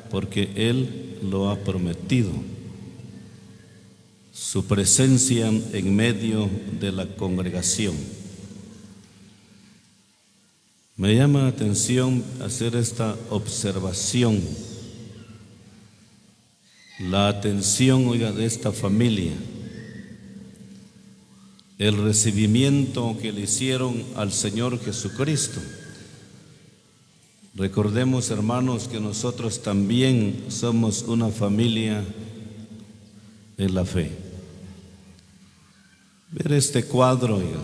porque Él lo ha prometido. Su presencia en medio de la congregación. Me llama la atención hacer esta observación. La atención, oiga, de esta familia. El recibimiento que le hicieron al Señor Jesucristo. Recordemos, hermanos, que nosotros también somos una familia en la fe. Ver este cuadro, oiga.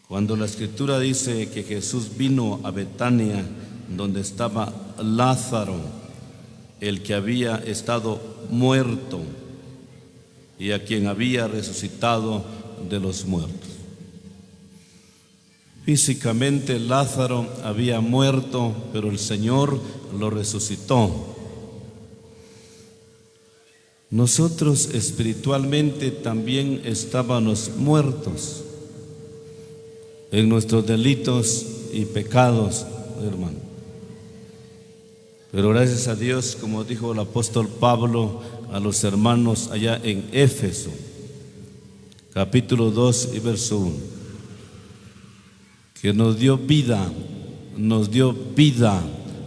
Cuando la Escritura dice que Jesús vino a Betania, donde estaba Lázaro, el que había estado muerto y a quien había resucitado de los muertos. Físicamente Lázaro había muerto, pero el Señor lo resucitó. Nosotros espiritualmente también estábamos muertos en nuestros delitos y pecados, hermano. Pero gracias a Dios, como dijo el apóstol Pablo a los hermanos allá en Éfeso, capítulo 2 y verso 1, que nos dio vida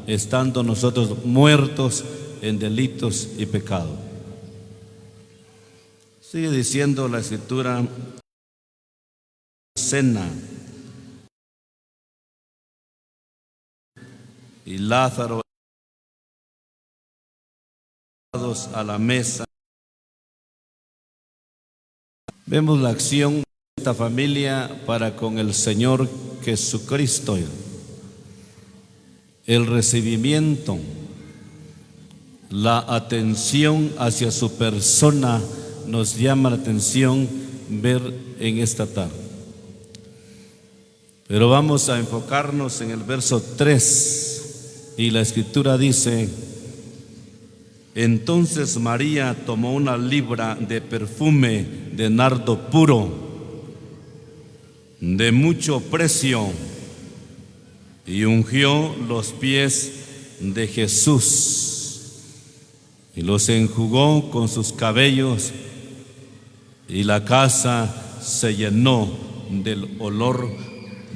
estando nosotros muertos en delitos y pecados. Sigue diciendo la Escritura, cena, y Lázaro a la mesa. Vemos la acción de esta familia para con el Señor Jesucristo. El recibimiento, la atención hacia su persona nos llama la atención ver en esta tarde. Pero vamos a enfocarnos en el verso 3 y la Escritura dice: entonces María tomó una libra de perfume de nardo puro, de mucho precio, y ungió los pies de Jesús, y los enjugó con sus cabellos, y la casa se llenó del olor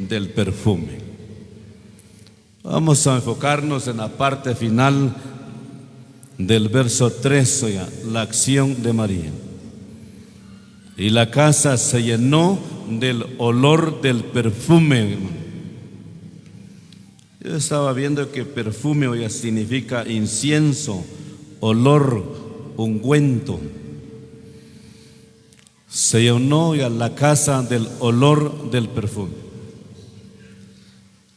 del perfume. Vamos a enfocarnos en la parte final del verso 3, oiga, la acción de María. Y la casa se llenó del olor del perfume, hermano. Yo estaba viendo que perfume, oiga, significa incienso, olor, ungüento. Se llenó, oiga, la casa del olor del perfume.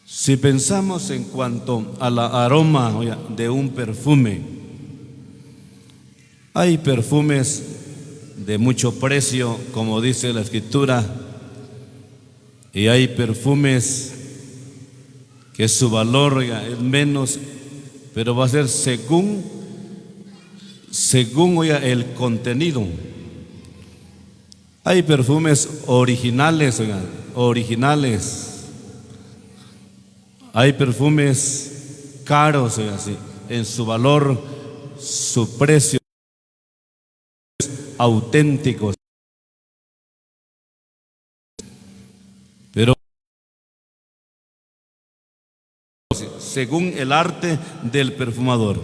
Si pensamos en cuanto a la aroma, oiga, de un perfume, hay perfumes de mucho precio, como dice la Escritura, y hay perfumes que su valor, oiga, es menos, pero va a ser según oiga, el contenido. Hay perfumes originales, oiga, originales. Hay perfumes caros, oiga, sí, en su valor, su precio, auténticos. Pero según el arte del perfumador,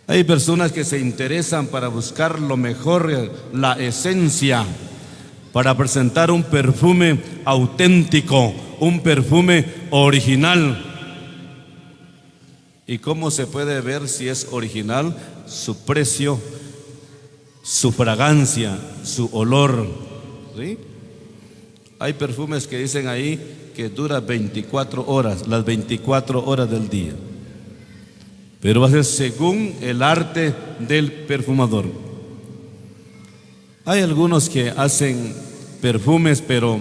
hay personas que se interesan para buscar lo mejor, la esencia, para presentar un perfume auténtico, un perfume original. ¿Y cómo se puede ver si es original? Su precio, su fragancia, su olor, ¿sí? Hay perfumes que dicen ahí que dura 24 horas, las 24 horas del día. Pero va a ser según el arte del perfumador. Hay algunos que hacen perfumes, pero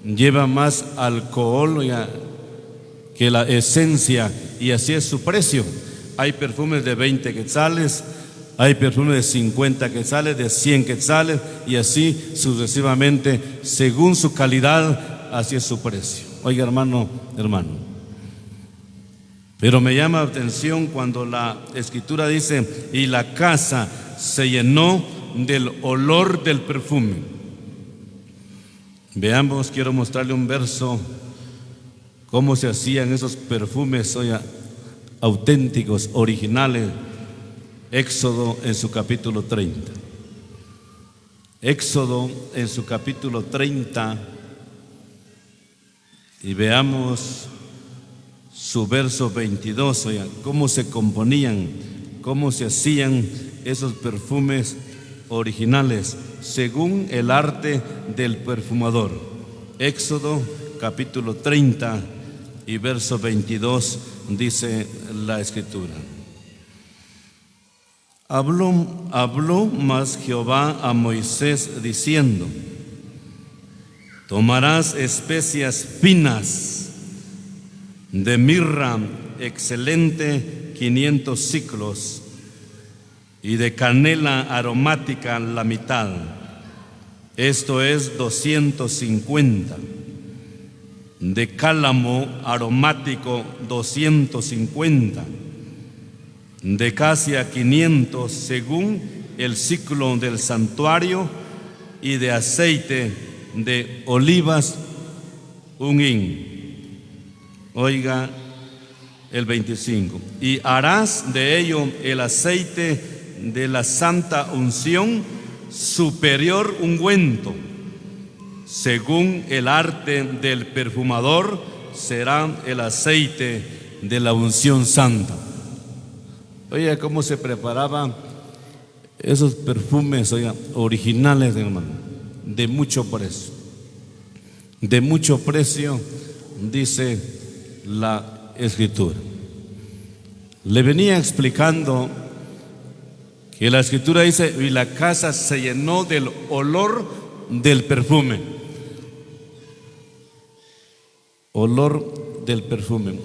llevan más alcohol que la esencia, y así es su precio. Hay perfumes de 20 quetzales, hay perfumes de 50 quetzales, de 100 quetzales, y así sucesivamente, según su calidad, así es su precio. Oiga, hermano. Pero me llama la atención cuando la escritura dice: y la casa se llenó del olor del perfume. Veamos, quiero mostrarle un verso, cómo se hacían esos perfumes auténticos, originales. Éxodo en su capítulo 30. Éxodo en su capítulo 30, y veamos su verso 22, cómo se componían, cómo se hacían esos perfumes originales según el arte del perfumador. Éxodo capítulo 30 y verso 22 dice la escritura: Habló más Jehová a Moisés diciendo: tomarás especias finas de mirra excelente 500 siclos, y de canela aromática la mitad, esto es 250, de cálamo aromático 250, de casia 500 según el ciclo del santuario, y de aceite de olivas 1 hin. Oiga el 25: y harás de ello el aceite de la santa unción, superior ungüento, según el arte del perfumador será el aceite de la unción santa. Oiga cómo se preparaban esos perfumes, oiga, originales, hermano, de mucho precio, dice la escritura. Le venía explicando que la escritura dice: y la casa se llenó del olor del perfume. Olor del perfume.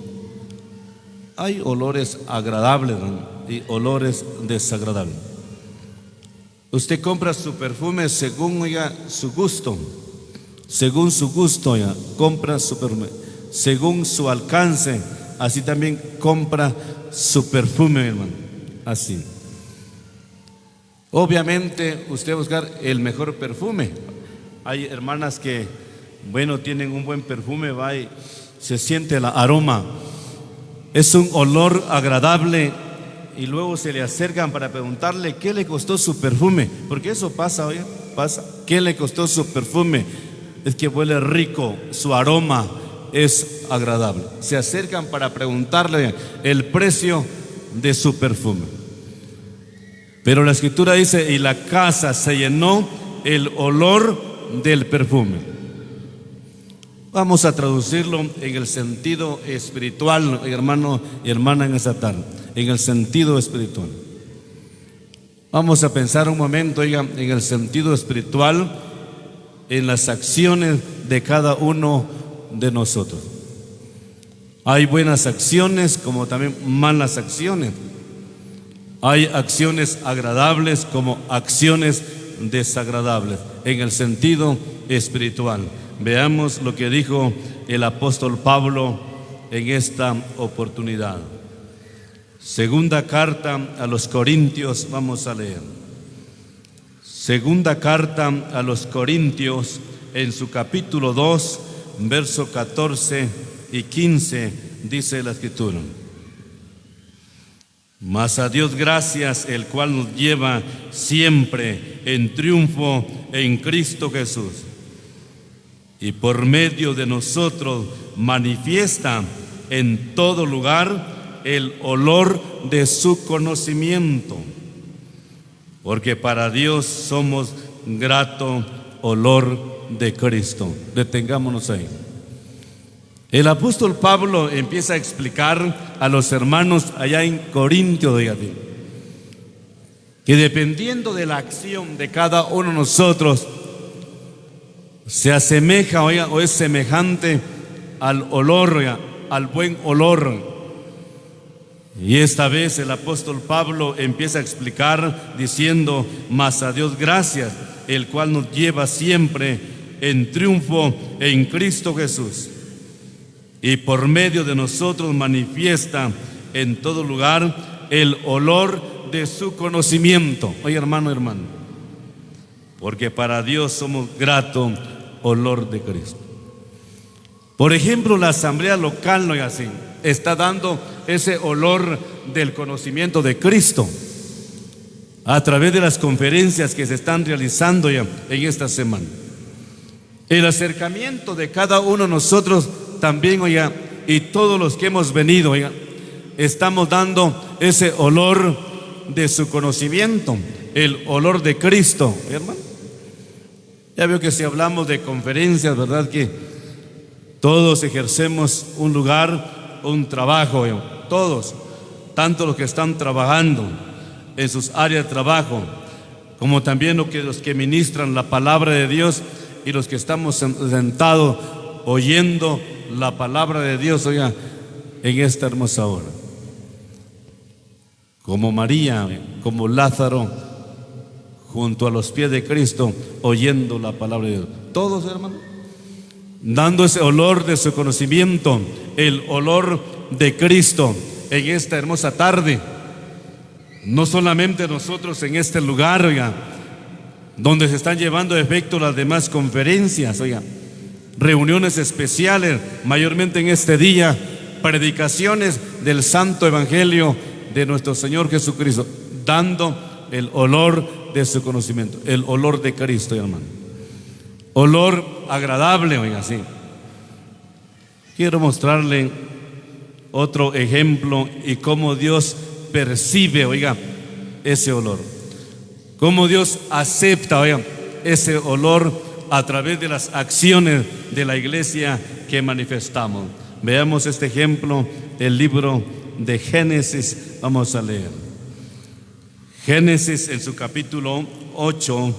Hay olores agradables, ¿no?, y olores desagradables. Usted compra su perfume según, oiga, su gusto. Según su gusto, oiga, compra su perfume. Según su alcance, así también compra su perfume, hermano. Así. Obviamente usted va a buscar el mejor perfume. Hay hermanas que, bueno, tienen un buen perfume, va y se siente el aroma, es un olor agradable, y luego se le acercan para preguntarle qué le costó su perfume, porque eso pasa, oye, pasa. ¿Qué le costó su perfume? Es que huele rico, su aroma es agradable. Se acercan para preguntarle el precio de su perfume. Pero la escritura dice: y la casa se llenó el olor del perfume. Vamos a traducirlo en el sentido espiritual, hermano y hermana, en esta tarde, en el sentido espiritual. Vamos a pensar un momento, oiga, en el sentido espiritual, en las acciones de cada uno de nosotros. Hay buenas acciones como también malas acciones. Hay acciones agradables como acciones desagradables en el sentido espiritual. Veamos lo que dijo el apóstol Pablo en esta oportunidad. Segunda carta a los Corintios, vamos a leer. Segunda carta a los Corintios, en su capítulo 2, verso 14 y 15, dice la escritura: mas a Dios gracias, el cual nos lleva siempre en triunfo en Cristo Jesús, y por medio de nosotros manifiesta en todo lugar el olor de su conocimiento, porque para Dios somos grato olor de Cristo. Detengámonos ahí. El apóstol Pablo empieza a explicar a los hermanos allá en Corintio, que dependiendo de la acción de cada uno de nosotros, se asemeja, oiga, o es semejante al olor, oiga, al buen olor. Y esta vez el apóstol Pablo empieza a explicar diciendo: mas a Dios gracias, el cual nos lleva siempre en triunfo en Cristo Jesús. y por medio de nosotros manifiesta en todo lugar el olor de su conocimiento. Oye, hermano, porque para Dios somos grato olor de Cristo. Por ejemplo, la asamblea local, no es así, está dando ese olor del conocimiento de Cristo a través de las conferencias que se están realizando ya en esta semana. El acercamiento de cada uno de nosotros también, oiga, y todos los que hemos venido, oiga, estamos dando ese olor de su conocimiento, el olor de Cristo, hermano. Ya veo que si hablamos de conferencias, ¿verdad? Que todos ejercemos un lugar, un trabajo, todos, tanto los que están trabajando en sus áreas de trabajo, como también los que ministran la palabra de Dios y los que estamos sentados oyendo la palabra de Dios, oiga, en esta hermosa hora. Como María, como Lázaro, junto a los pies de Cristo, oyendo la palabra de Dios. Todos, hermanos, dando ese olor de su conocimiento, el olor de Cristo en esta hermosa tarde. No solamente nosotros en este lugar, oiga, donde se están llevando a efecto las demás conferencias, oiga, reuniones especiales, mayormente en este día, predicaciones del Santo Evangelio de nuestro Señor Jesucristo, dando el olor de su conocimiento, el olor de Cristo, hermano. Olor agradable, oiga, sí. Quiero mostrarle otro ejemplo y cómo Dios percibe, oiga, ese olor. Cómo Dios acepta, oiga, ese olor a través de las acciones de la iglesia que manifestamos. Veamos este ejemplo, el libro de Génesis. Vamos a leer Génesis en su capítulo 8.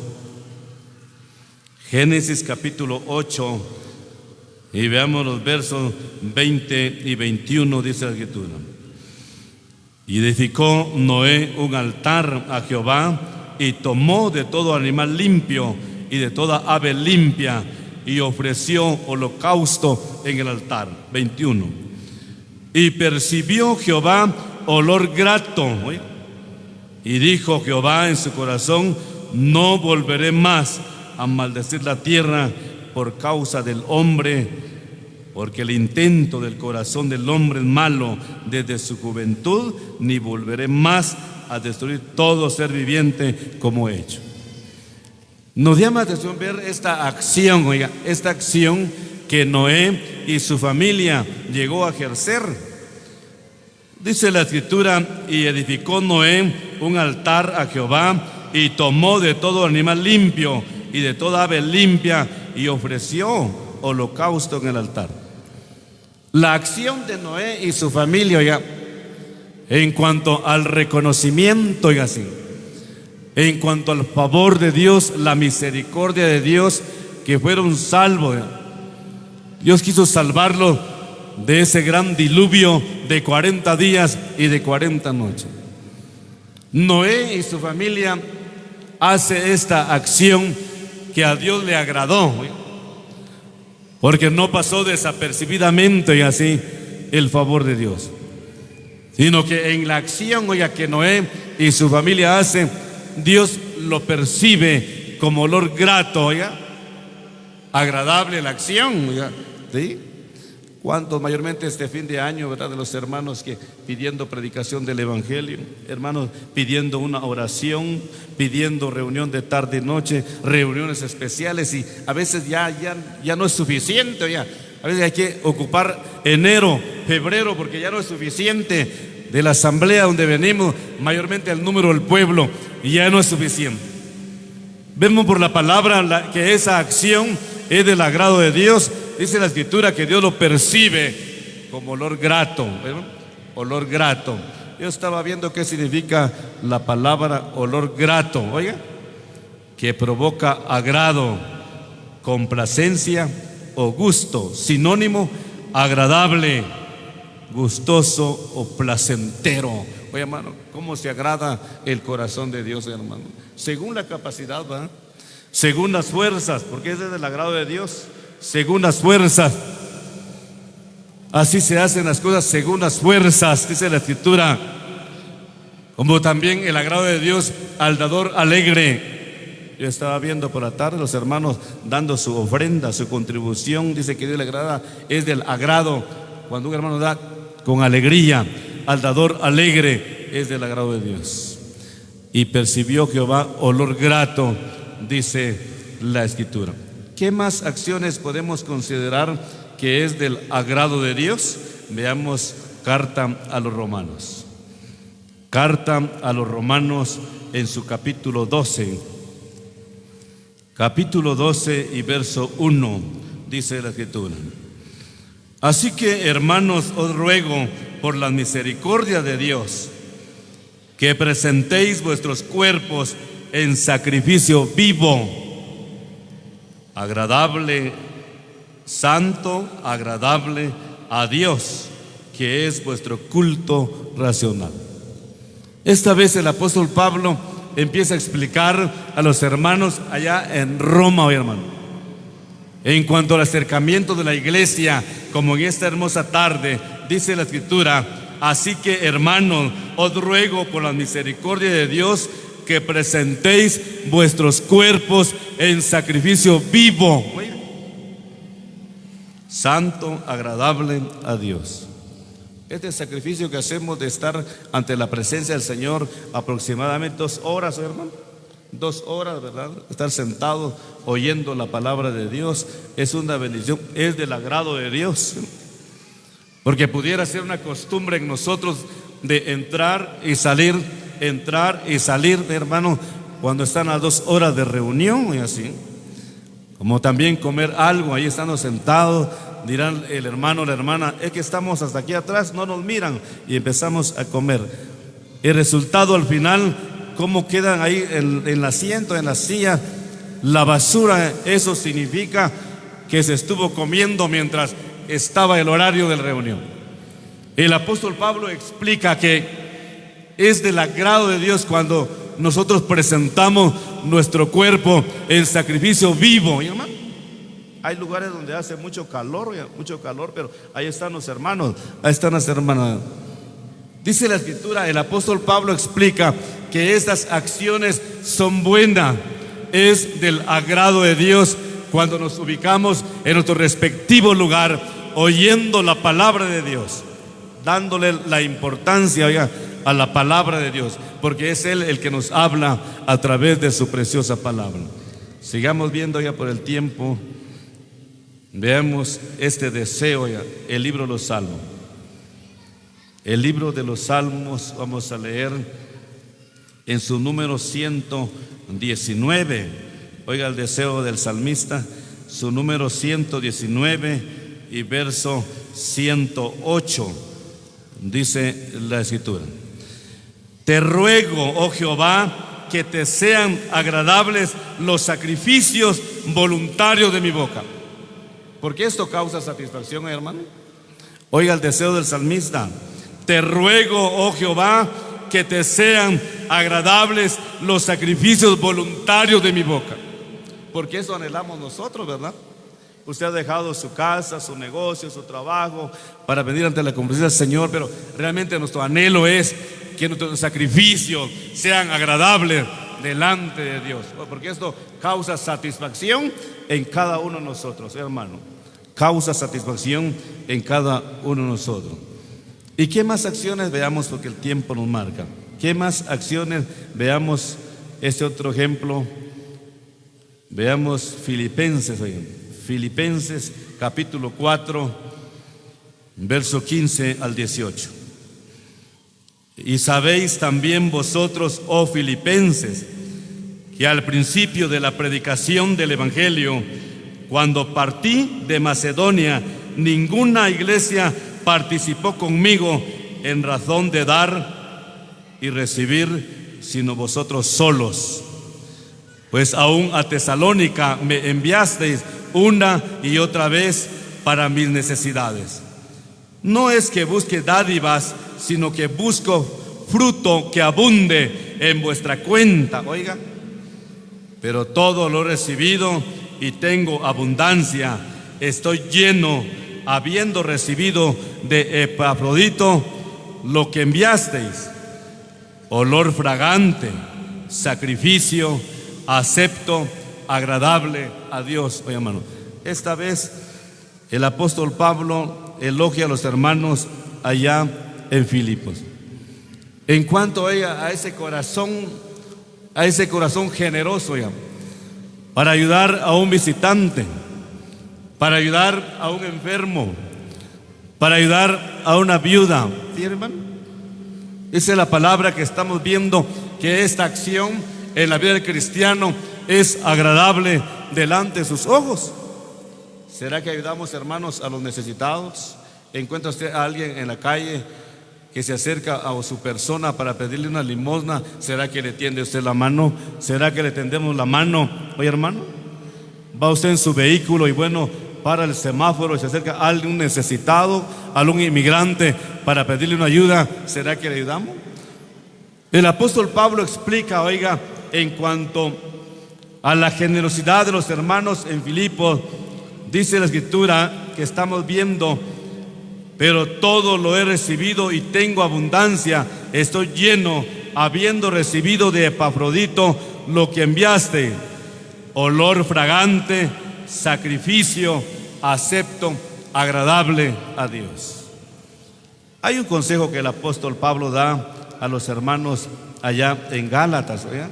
Génesis capítulo 8, y veamos los versos 20 y 21, dice la Escritura. Y edificó Noé un altar a Jehová, y tomó de todo animal limpio y de toda ave limpia, y ofreció holocausto en el altar. 21. Y percibió Jehová olor grato, ¿oye? Y dijo Jehová en su corazón: no volveré más a maldecir la tierra por causa del hombre, porque el intento del corazón del hombre es malo desde su juventud, ni volveré más a destruir todo ser viviente como he hecho. Nos llama la atención ver esta acción, oiga, esta acción que Noé y su familia llegó a ejercer. Dice la Escritura: y edificó Noé un altar a Jehová, y tomó de todo animal limpio y de toda ave limpia, y ofreció holocausto en el altar. La acción de Noé y su familia, oiga, en cuanto al reconocimiento, oiga, sí, en cuanto al favor de Dios, la misericordia de Dios, que fueron salvos, oiga. Dios quiso salvarlo de ese gran diluvio de 40 días y de 40 noches. Noé y su familia hace esta acción que a Dios le agradó, porque no pasó desapercibidamente y así el favor de Dios, sino que en la acción, oiga, que Noé y su familia hacen, Dios lo percibe como olor grato, oiga, agradable la acción, oiga, ¿sí? ¿Cuántos mayormente este fin de año, verdad, de los hermanos que pidiendo predicación del Evangelio, hermanos pidiendo una oración, pidiendo reunión de tarde y noche, reuniones especiales, y a veces ya no es suficiente, ya a veces hay que ocupar enero, febrero, porque ya no es suficiente de la asamblea donde venimos, mayormente el número del pueblo, y ya no es suficiente. Vemos por la palabra que esa acción es del agrado de Dios. Dice la Escritura que Dios lo percibe como olor grato, ¿verdad? Olor grato. Yo estaba viendo qué significa la palabra olor grato, oiga, que provoca agrado, complacencia o gusto. Sinónimo: agradable, gustoso o placentero. Oye, hermano, ¿cómo se agrada el corazón de Dios, hermano? Según la capacidad, ¿verdad? Según las fuerzas, porque ese es el agrado de Dios. Según las fuerzas Así se hacen las cosas según las fuerzas, dice la Escritura. Como también el agrado de Dios al dador alegre. Yo estaba viendo por la tarde los hermanos dando su ofrenda, su contribución. Dice que Dios le agrada, es del agrado. Cuando un hermano da con alegría al dador alegre, es del agrado de Dios. Y percibió Jehová olor grato, dice la Escritura. ¿Qué más acciones podemos considerar que es del agrado de Dios? Veamos carta a los Romanos. Carta a los Romanos en su capítulo 12. Capítulo 12 y verso 1, dice la Escritura. Así que, hermanos, os ruego por la misericordia de Dios que presentéis vuestros cuerpos en sacrificio vivo, agradable, santo, agradable a Dios, que es vuestro culto racional. Esta vez el apóstol Pablo empieza a explicar a los hermanos allá en Roma, hoy, hermano, en cuanto al acercamiento de la iglesia, como en esta hermosa tarde, dice la Escritura: así que, hermanos, os ruego por la misericordia de Dios que presentéis vuestros cuerpos en sacrificio vivo, santo, agradable a Dios. Este sacrificio que hacemos de estar ante la presencia del Señor aproximadamente 2 horas, hermano, 2 horas, ¿verdad? Estar sentado oyendo la palabra de Dios es una bendición, es del agrado de Dios. Porque pudiera ser una costumbre en nosotros de entrar y salir, hermano, cuando están a 2 horas de reunión y así. Como también comer algo, ahí estando sentados, dirán el hermano o la hermana: es que estamos hasta aquí atrás, no nos miran, y empezamos a comer. El resultado al final, ¿cómo quedan ahí en el asiento, en la silla? La basura. Eso significa que se estuvo comiendo mientras estaba el horario de la reunión. El apóstol Pablo explica que es del agrado de Dios cuando nosotros presentamos nuestro cuerpo en sacrificio vivo. ¿Y, hermano? Hay lugares donde hace mucho calor, pero ahí están los hermanos, ahí están las hermanas. Dice la Escritura, el apóstol Pablo explica que estas acciones son buenas, es del agrado de Dios cuando nos ubicamos en nuestro respectivo lugar, oyendo la palabra de Dios, dándole la importancia, oiga, a la palabra de Dios, porque es Él el que nos habla a través de su preciosa palabra. Sigamos viendo ya por el tiempo. Veamos este deseo ya, el libro de los Salmos. El libro de los Salmos, vamos a leer en su número 119. Oiga el deseo del salmista, su número 119 y verso 108. Dice la Escritura: te ruego, oh Jehová, que te sean agradables los sacrificios voluntarios de mi boca. Porque esto causa satisfacción, hermano. Oiga el deseo del salmista: te ruego, oh Jehová, que te sean agradables los sacrificios voluntarios de mi boca. Porque eso anhelamos nosotros, ¿verdad? Usted ha dejado su casa, su negocio, su trabajo para venir ante la presencia del Señor, pero realmente nuestro anhelo es que nuestros sacrificios sean agradables delante de Dios, porque esto causa satisfacción en cada uno de nosotros, hermano. Causa satisfacción en cada uno de nosotros. ¿Y qué más acciones? Veamos, porque el tiempo nos marca. ¿Qué más acciones? Veamos este otro ejemplo. Veamos Filipenses, oigan. Filipenses capítulo 4, verso 15 al 18. Y sabéis también vosotros, oh Filipenses, que al principio de la predicación del Evangelio, cuando partí de Macedonia, ninguna iglesia participó conmigo en razón de dar y recibir, sino vosotros solos. Pues aún a Tesalónica me enviasteis una y otra vez para mis necesidades. No es que busque dádivas, sino que busco fruto que abunde en vuestra cuenta. Oiga, pero todo lo he recibido y tengo abundancia. Estoy lleno habiendo recibido de Epafrodito lo que enviasteis, olor fragante, sacrificio acepto, agradable a Dios. Oye, hermano, esta vez el apóstol Pablo elogia a los hermanos allá en Filipos. En cuanto a ese corazón generoso, ya, para ayudar a un visitante, para ayudar a un enfermo, para ayudar a una viuda. ¿Sí, hermano? Esa es la palabra que estamos viendo, que esta acción en la vida del cristiano es agradable delante de sus ojos. ¿Será que ayudamos, hermanos, a los necesitados? ¿Encuentra usted a alguien en la calle que se acerca a su persona para pedirle una limosna? ¿Será que le tiende usted la mano? ¿Será que le tendemos la mano? Oye, hermano, va usted en su vehículo y bueno, para el semáforo y se acerca a alguien necesitado, a algún inmigrante para pedirle una ayuda. ¿Será que le ayudamos? El apóstol Pablo explica, oiga, en cuanto a la generosidad de los hermanos en Filipos, dice la escritura que estamos viendo: pero todo lo he recibido y tengo abundancia, estoy lleno, habiendo recibido de Epafrodito lo que enviaste, olor fragante, sacrificio acepto, agradable a Dios. Hay un consejo que el apóstol Pablo da a los hermanos allá en Gálatas, ¿oiga?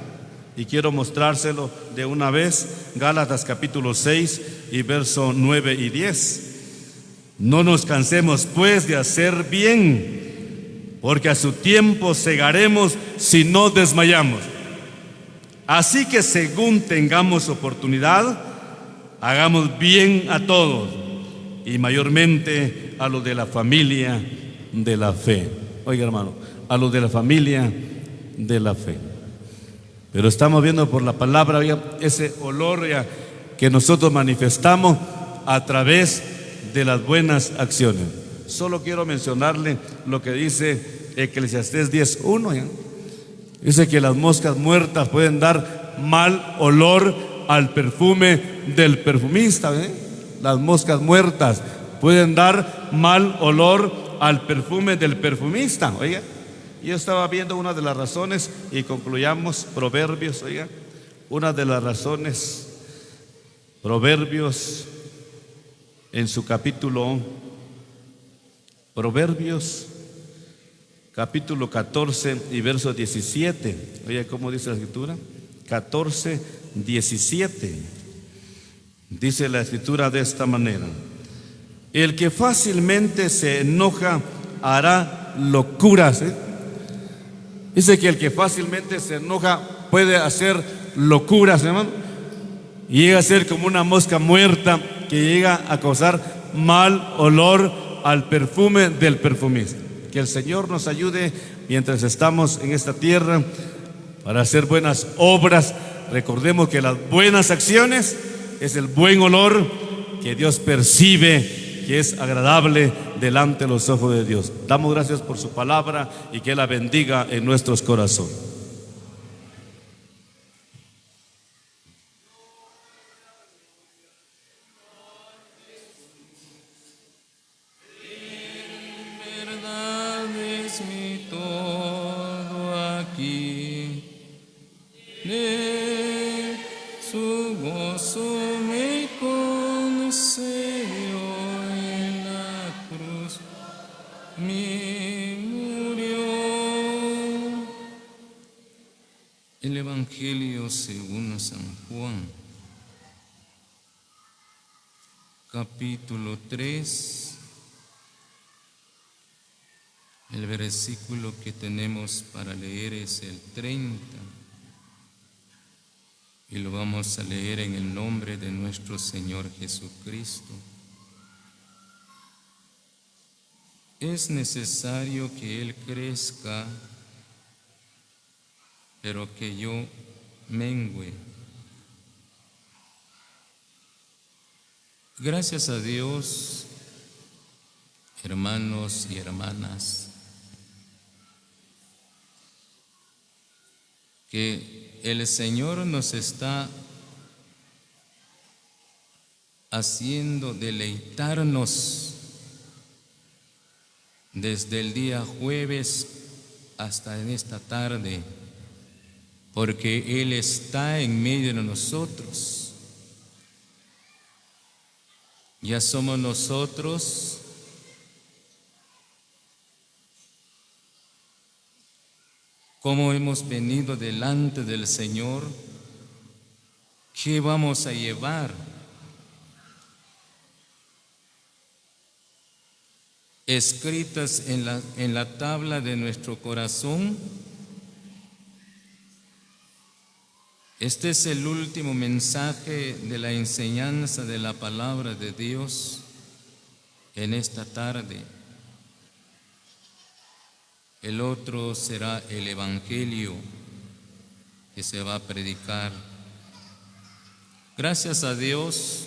Y quiero mostrárselo de una vez. Gálatas capítulo 6 y verso 9 y 10. No nos cansemos pues de hacer bien, porque a su tiempo segaremos si no desmayamos. Así que según tengamos oportunidad, hagamos bien a todos, y mayormente a los de la familia de la fe. Oiga, hermano, a los de la familia de la fe. Pero estamos viendo por la palabra, oiga, ese olor, oiga, que nosotros manifestamos a través de las buenas acciones. Solo quiero mencionarle lo que dice Eclesiastés 10:1, ¿ya? Dice que las moscas muertas pueden dar mal olor al perfume del perfumista, ¿eh? Las moscas muertas pueden dar mal olor al perfume del perfumista. Oiga, yo estaba viendo una de las razones, y concluyamos, Proverbios, oiga, una de las razones, Proverbios en su capítulo, Proverbios capítulo 14 y verso 17. Oiga, ¿cómo dice la escritura? 14, 17. Dice la escritura de esta manera: el que fácilmente se enoja hará locuras, ¿eh? Dice que el que fácilmente se enoja puede hacer locuras, hermano, y llega a ser como una mosca muerta que llega a causar mal olor al perfume del perfumista. Que el Señor nos ayude mientras estamos en esta tierra para hacer buenas obras. Recordemos que las buenas acciones es el buen olor que Dios percibe, que es agradable delante de los ojos de Dios. Damos gracias por su palabra y que la bendiga en nuestros corazones. En verdad es mi todo aquí, de su gozo me concedió en la cruz, me murió. El Evangelio según San Juan, capítulo 3, el versículo que tenemos para leer es el 30. Y lo vamos a leer en el nombre de nuestro Señor Jesucristo. Es necesario que Él crezca, pero que yo mengüe. Gracias a Dios, hermanos y hermanas, que el Señor nos está haciendo deleitarnos desde el día jueves hasta en esta tarde, porque Él está en medio de nosotros. Ya somos nosotros como hemos venido delante del Señor, ¿qué vamos a llevar? Escritas en la tabla de nuestro corazón. Este es el último mensaje de la enseñanza de la palabra de Dios en esta tarde. El otro será el Evangelio que se va a predicar. Gracias a Dios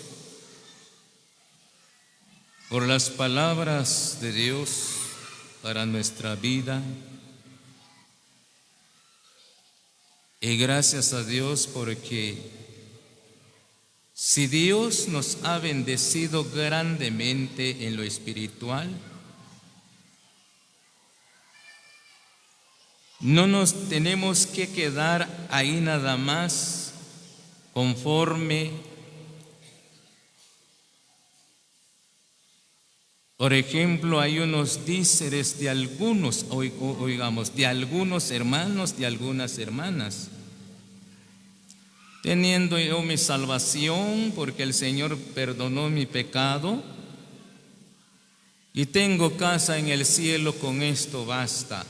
por las palabras de Dios para nuestra vida. Y gracias a Dios porque si Dios nos ha bendecido grandemente en lo espiritual, no nos tenemos que quedar ahí nada más conforme. Por ejemplo, hay unos díceres de algunos, oigamos, de algunos hermanos, de algunas hermanas. Teniendo yo mi salvación, porque el Señor perdonó mi pecado, y tengo casa en el cielo, con esto basta.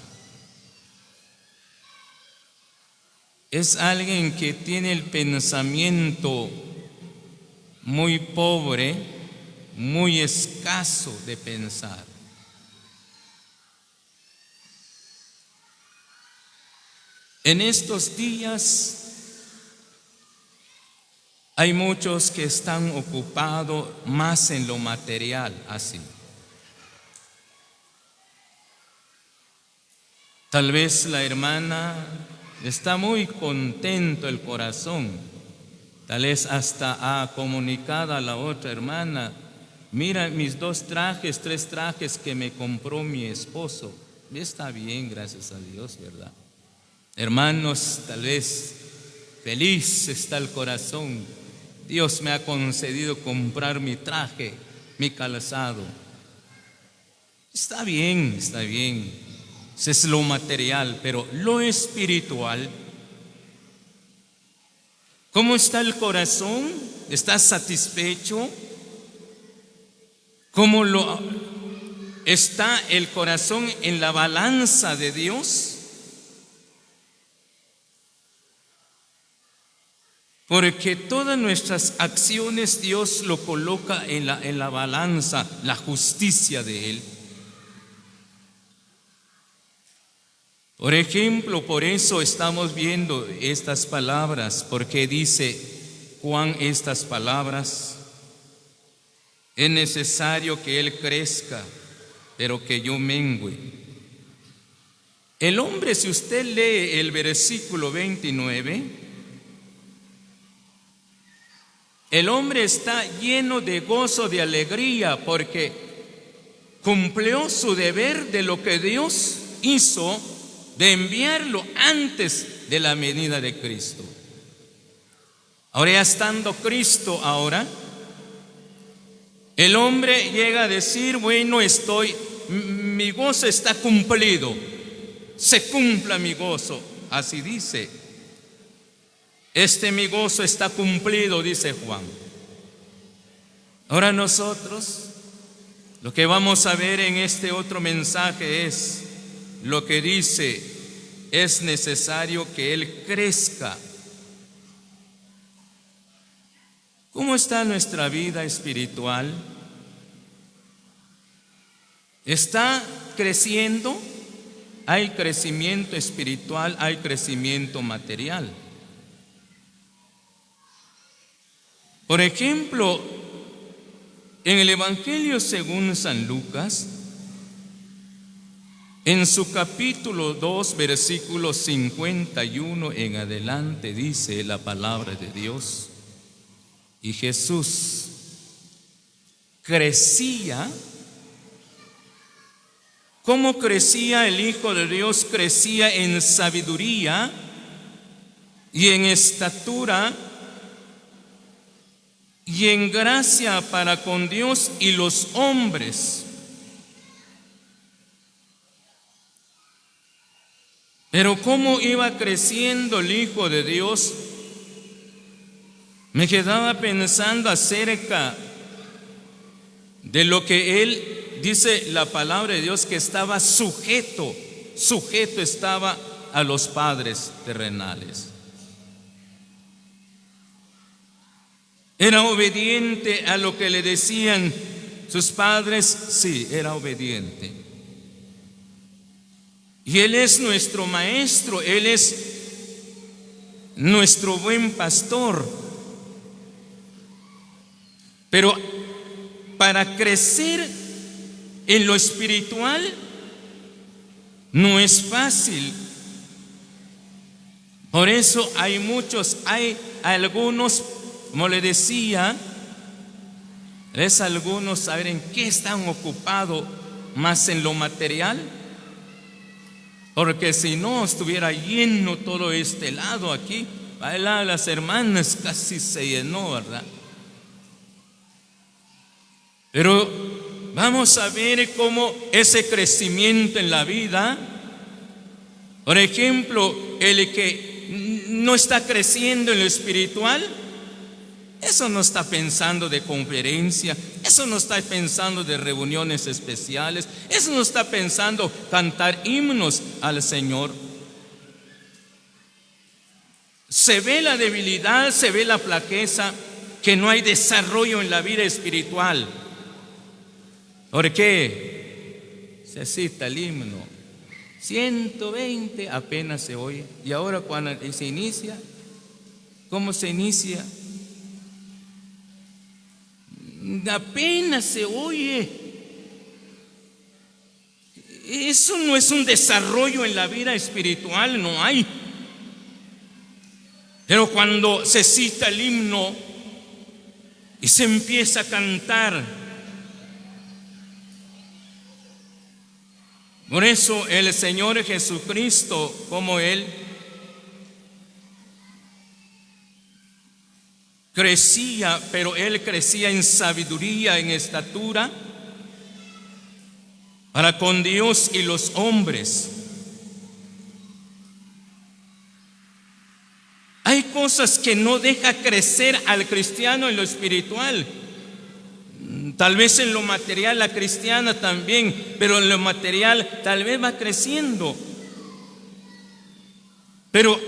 Es alguien que tiene el pensamiento muy pobre, muy escaso de pensar. En estos días hay muchos que están ocupados más en lo material, así. Tal vez la hermana está muy contento el corazón, tal vez hasta ha comunicado a la otra hermana: mira mis 2 trajes, 3 trajes que me compró mi esposo. Está bien, gracias a Dios, ¿verdad? Hermanos, tal vez feliz está el corazón. Dios me ha concedido comprar mi traje, mi calzado. Está bien, está bien. Ese es lo material, pero lo espiritual. ¿Cómo está el corazón? ¿Estás satisfecho? ¿Cómo está el corazón en la balanza de Dios? Porque todas nuestras acciones Dios lo coloca en la balanza, la justicia de Él. Por ejemplo, por eso estamos viendo estas palabras, porque dice Juan estas palabras: es necesario que Él crezca, pero que yo mengüe. El hombre, si usted lee el versículo 29, el hombre está lleno de gozo, de alegría, porque cumplió su deber de lo que Dios hizo, de enviarlo antes de la venida de Cristo. Ahora, ya estando Cristo ahora, el hombre llega a decir: bueno, mi gozo está cumplido, se cumpla mi gozo. Así dice. Mi gozo está cumplido, dice Juan. Ahora nosotros, lo que vamos a ver en este otro mensaje es lo que dice: es necesario que Él crezca. ¿Cómo está nuestra vida espiritual? ¿Está creciendo? Hay crecimiento espiritual, hay crecimiento material. Por ejemplo, en el Evangelio según San Lucas, en su capítulo 2, versículo 51 en adelante, dice la palabra de Dios: y Jesús crecía ¿Cómo crecía el Hijo de Dios? Crecía en sabiduría y en estatura y en gracia para con Dios y los hombres. Pero ¿cómo iba creciendo el Hijo de Dios? Me quedaba pensando acerca de lo que él dice la palabra de Dios, que estaba sujeto estaba a los padres terrenales. ¿Era obediente a lo que le decían sus padres? Sí, era obediente. Y Él es nuestro maestro, Él es nuestro buen pastor. Pero para crecer en lo espiritual no es fácil. Por eso hay algunos, como le decía, algunos saber en qué están ocupados, más en lo material. Porque si no estuviera lleno todo este lado aquí, las hermanas casi se llenó, ¿verdad? Pero vamos a ver cómo ese crecimiento en la vida, por ejemplo, el que no está creciendo en lo espiritual, eso no está pensando de conferencia, eso no está pensando de reuniones especiales, eso no está pensando cantar himnos al Señor. Se ve la debilidad, se ve la flaqueza, que no hay desarrollo en la vida espiritual. ¿Por qué? Se cita el himno, 120 apenas se oye. Y ahora cuando se inicia, ¿cómo se inicia? Apenas se oye. Eso no es un desarrollo en la vida espiritual, no hay. Pero cuando se cita el himno y se empieza a cantar, por eso el Señor Jesucristo, como Él crecía, pero Él crecía en sabiduría, en estatura, para con Dios y los hombres. Hay cosas que no deja crecer al cristiano en lo espiritual. Tal vez en lo material la cristiana también, pero en lo material tal vez va creciendo. Pero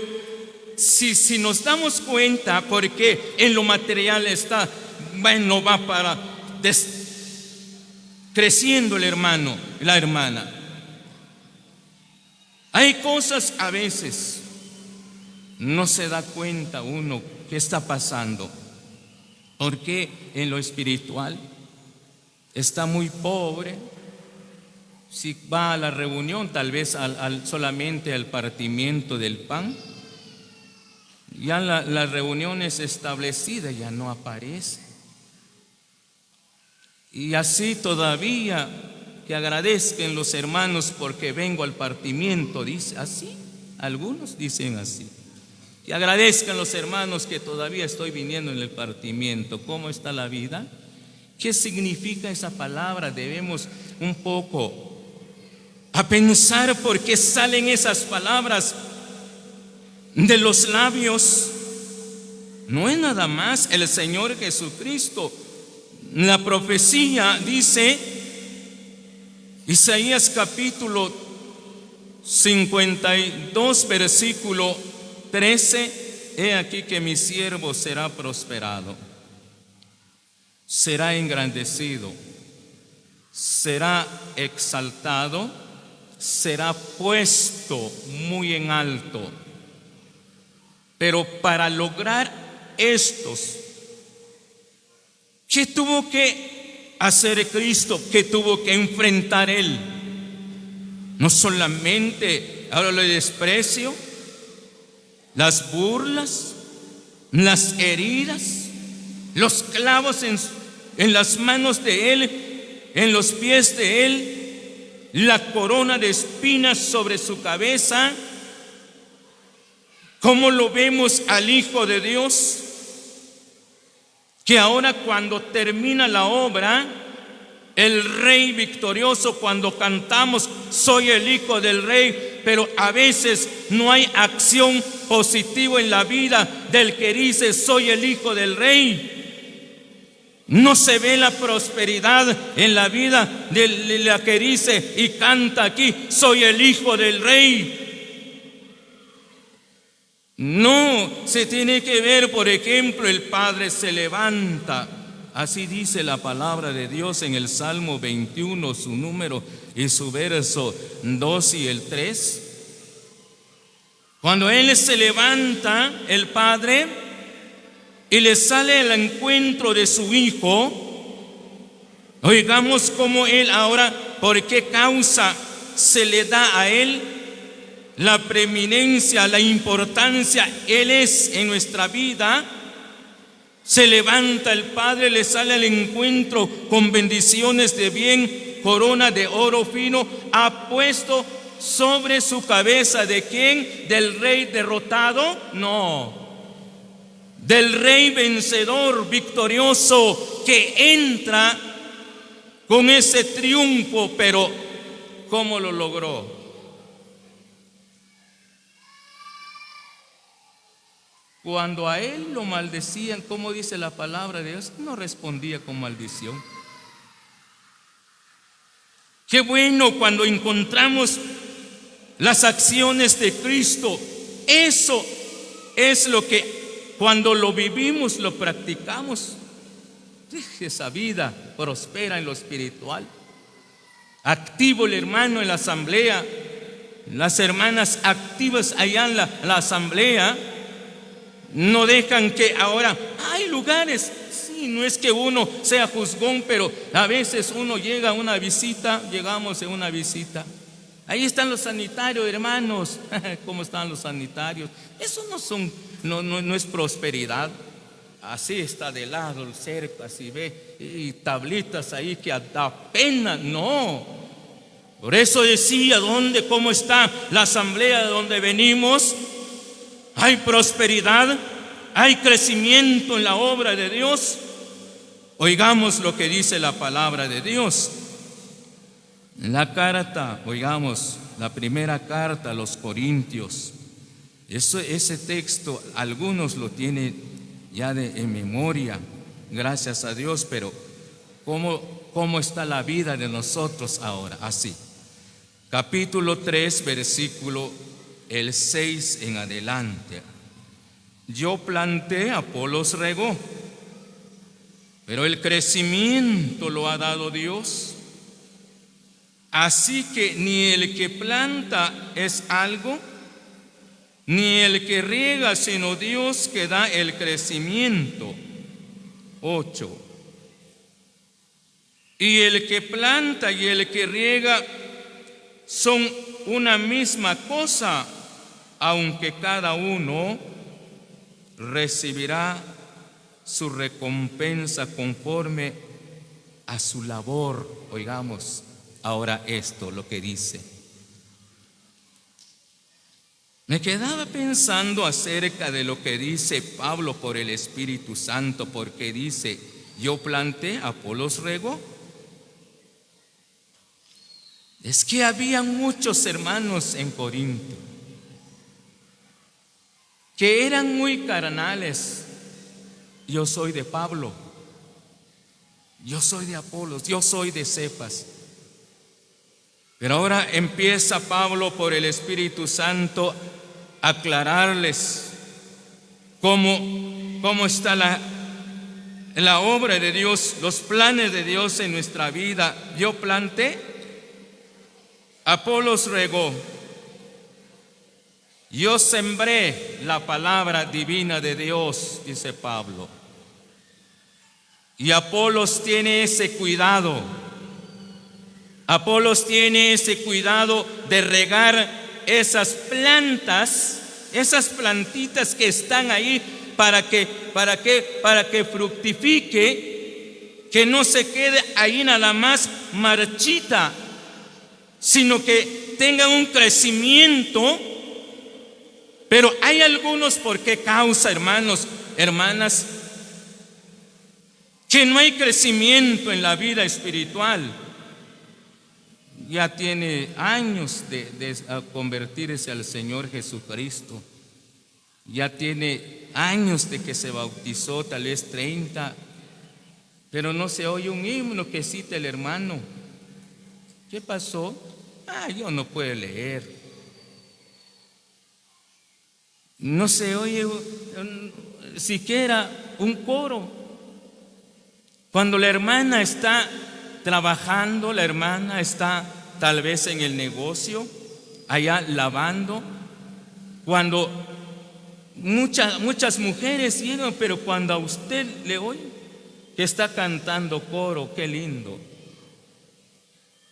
si nos damos cuenta, porque en lo material está, bueno, va para creciendo el hermano, la hermana. Hay cosas a veces no se da cuenta uno qué está pasando, porque en lo espiritual está muy pobre. Si va a la reunión, tal vez solamente al partimiento del pan, ya las reuniones establecidas ya no aparece. Y así todavía que agradezcan los hermanos porque vengo al partimiento, dice así, algunos dicen así. Que agradezcan los hermanos que todavía estoy viniendo en el partimiento. ¿Cómo está la vida? ¿Qué significa esa palabra? Debemos un poco a pensar por qué salen esas palabras de los labios. No es nada más el Señor Jesucristo. La profecía dice, Isaías capítulo 52 versículo 13, he aquí que mi siervo será prosperado, será engrandecido, será exaltado, será puesto muy en alto. Pero para lograr estos, ¿qué tuvo que hacer Cristo? ¿Qué tuvo que enfrentar Él? No solamente ahora el desprecio, las burlas, las heridas, los clavos en las manos de Él, en los pies de Él, la corona de espinas sobre su cabeza. ¿Cómo lo vemos al Hijo de Dios? Que ahora, cuando termina la obra, el Rey victorioso, cuando cantamos soy el Hijo del Rey, pero a veces no hay acción positiva en la vida del que dice soy el Hijo del Rey. No se ve la prosperidad en la vida de la que dice y canta aquí soy el Hijo del Rey. No, se tiene que ver, por ejemplo, el Padre se levanta. Así dice la palabra de Dios en el Salmo 21, su número y su verso 2 y el 3. Cuando Él se levanta, el Padre, y le sale al encuentro de su Hijo, oigamos cómo Él ahora, por qué causa se le da a Él la preeminencia, la importancia. Él es en nuestra vida. Se levanta el Padre, le sale al encuentro con bendiciones de bien, corona de oro fino, ha puesto sobre su cabeza. ¿De quién? ¿Del rey derrotado? No, del rey vencedor, victorioso, que entra con ese triunfo. Pero ¿cómo lo logró? Cuando a él lo maldecían, como dice la palabra de Dios, no respondía con maldición. Qué bueno cuando encontramos las acciones de Cristo. Eso es lo que cuando lo vivimos, lo practicamos. Esa vida prospera en lo espiritual. Activo el hermano en la asamblea, las hermanas activas allá en la asamblea. No dejan que ahora hay lugares, sí, no es que uno sea juzgón, pero a veces uno llega a una visita, llegamos a una visita, ahí están los sanitarios, hermanos. ¿Cómo están los sanitarios? Eso no es prosperidad. Así está de lado el cerco, así ve, y tablitas ahí que da pena. No, por eso decía, ¿cómo está la asamblea de donde venimos? Hay prosperidad, hay crecimiento en la obra de Dios. Oigamos lo que dice la palabra de Dios. En la carta, oigamos, la primera carta a los Corintios. Ese texto, algunos lo tienen ya en memoria, gracias a Dios, pero ¿cómo está la vida de nosotros ahora? Así, capítulo 3, versículo el 6 en adelante. Yo planté, Apolos regó, pero el crecimiento lo ha dado Dios. Así que ni el que planta es algo, ni el que riega, sino Dios que da el crecimiento. 8. Y el que planta y el que riega son una misma cosa, aunque cada uno recibirá su recompensa conforme a su labor. Oigamos ahora esto, lo que dice. Me quedaba pensando acerca de lo que dice Pablo por el Espíritu Santo, porque dice, yo planté, Apolos regó. Es que había muchos hermanos en Corinto que eran muy carnales. Yo soy de Pablo, yo soy de Apolos, yo soy de Cefas. Pero ahora empieza Pablo por el Espíritu Santo a aclararles cómo está la obra de Dios, los planes de Dios en nuestra vida. Yo planté, Apolos regó, yo sembré la palabra divina de Dios, dice Pablo. Y Apolos tiene ese cuidado. Apolos tiene ese cuidado de regar esas plantas, esas plantitas que están ahí para que fructifique, que no se quede ahí nada más marchita, sino que tengan un crecimiento. Pero hay algunos, ¿por qué causa, hermanos, hermanas? Que no hay crecimiento en la vida espiritual. Ya tiene años de convertirse al Señor Jesucristo. Ya tiene años de que se bautizó, tal vez 30. Pero no se oye un himno que cite el hermano. ¿Qué pasó? Yo no puedo leer. No se oye siquiera un coro. Cuando la hermana está trabajando, la hermana está tal vez en el negocio, allá lavando. Cuando muchas mujeres llegan, pero cuando a usted le oye que está cantando coro, qué lindo.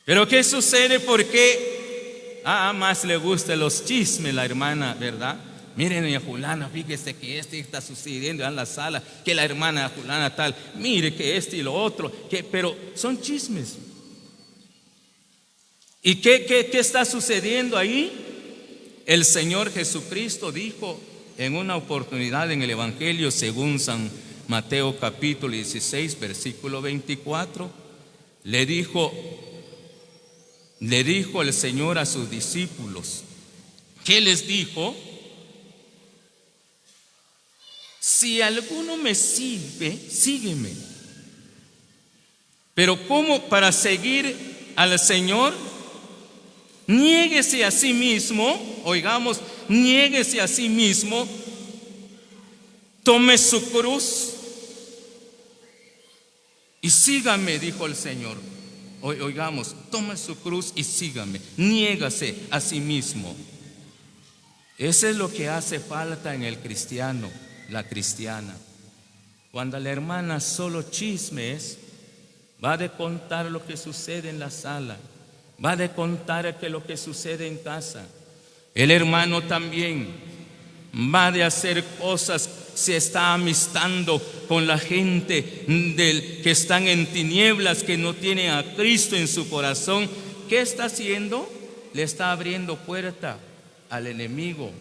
Pero ¿qué sucede? Porque más le gustan los chismes la hermana, ¿verdad? Miren, doña fulana, fíjese que está sucediendo en la sala, que la hermana fulana tal, mire que y lo otro, pero son chismes. ¿Y qué está sucediendo ahí? El Señor Jesucristo dijo en una oportunidad en el Evangelio según San Mateo capítulo 16, versículo 24, le dijo el Señor a sus discípulos. ¿Qué les dijo? Si alguno me sirve, sígueme. Pero ¿cómo? Para seguir al Señor, niéguese a sí mismo, oigamos, niéguese a sí mismo, tome su cruz y sígame, dijo el Señor. Oigamos, tome su cruz y sígame, niégase a sí mismo. Eso es lo que hace falta en el cristiano, la cristiana. Cuando la hermana solo chismes, va de contar lo que sucede en la sala, va de contar lo que sucede en casa. El hermano también va de hacer cosas, se está amistando con la gente que están en tinieblas, que no tienen a Cristo en su corazón. ¿Qué está haciendo? Le está abriendo puerta al enemigo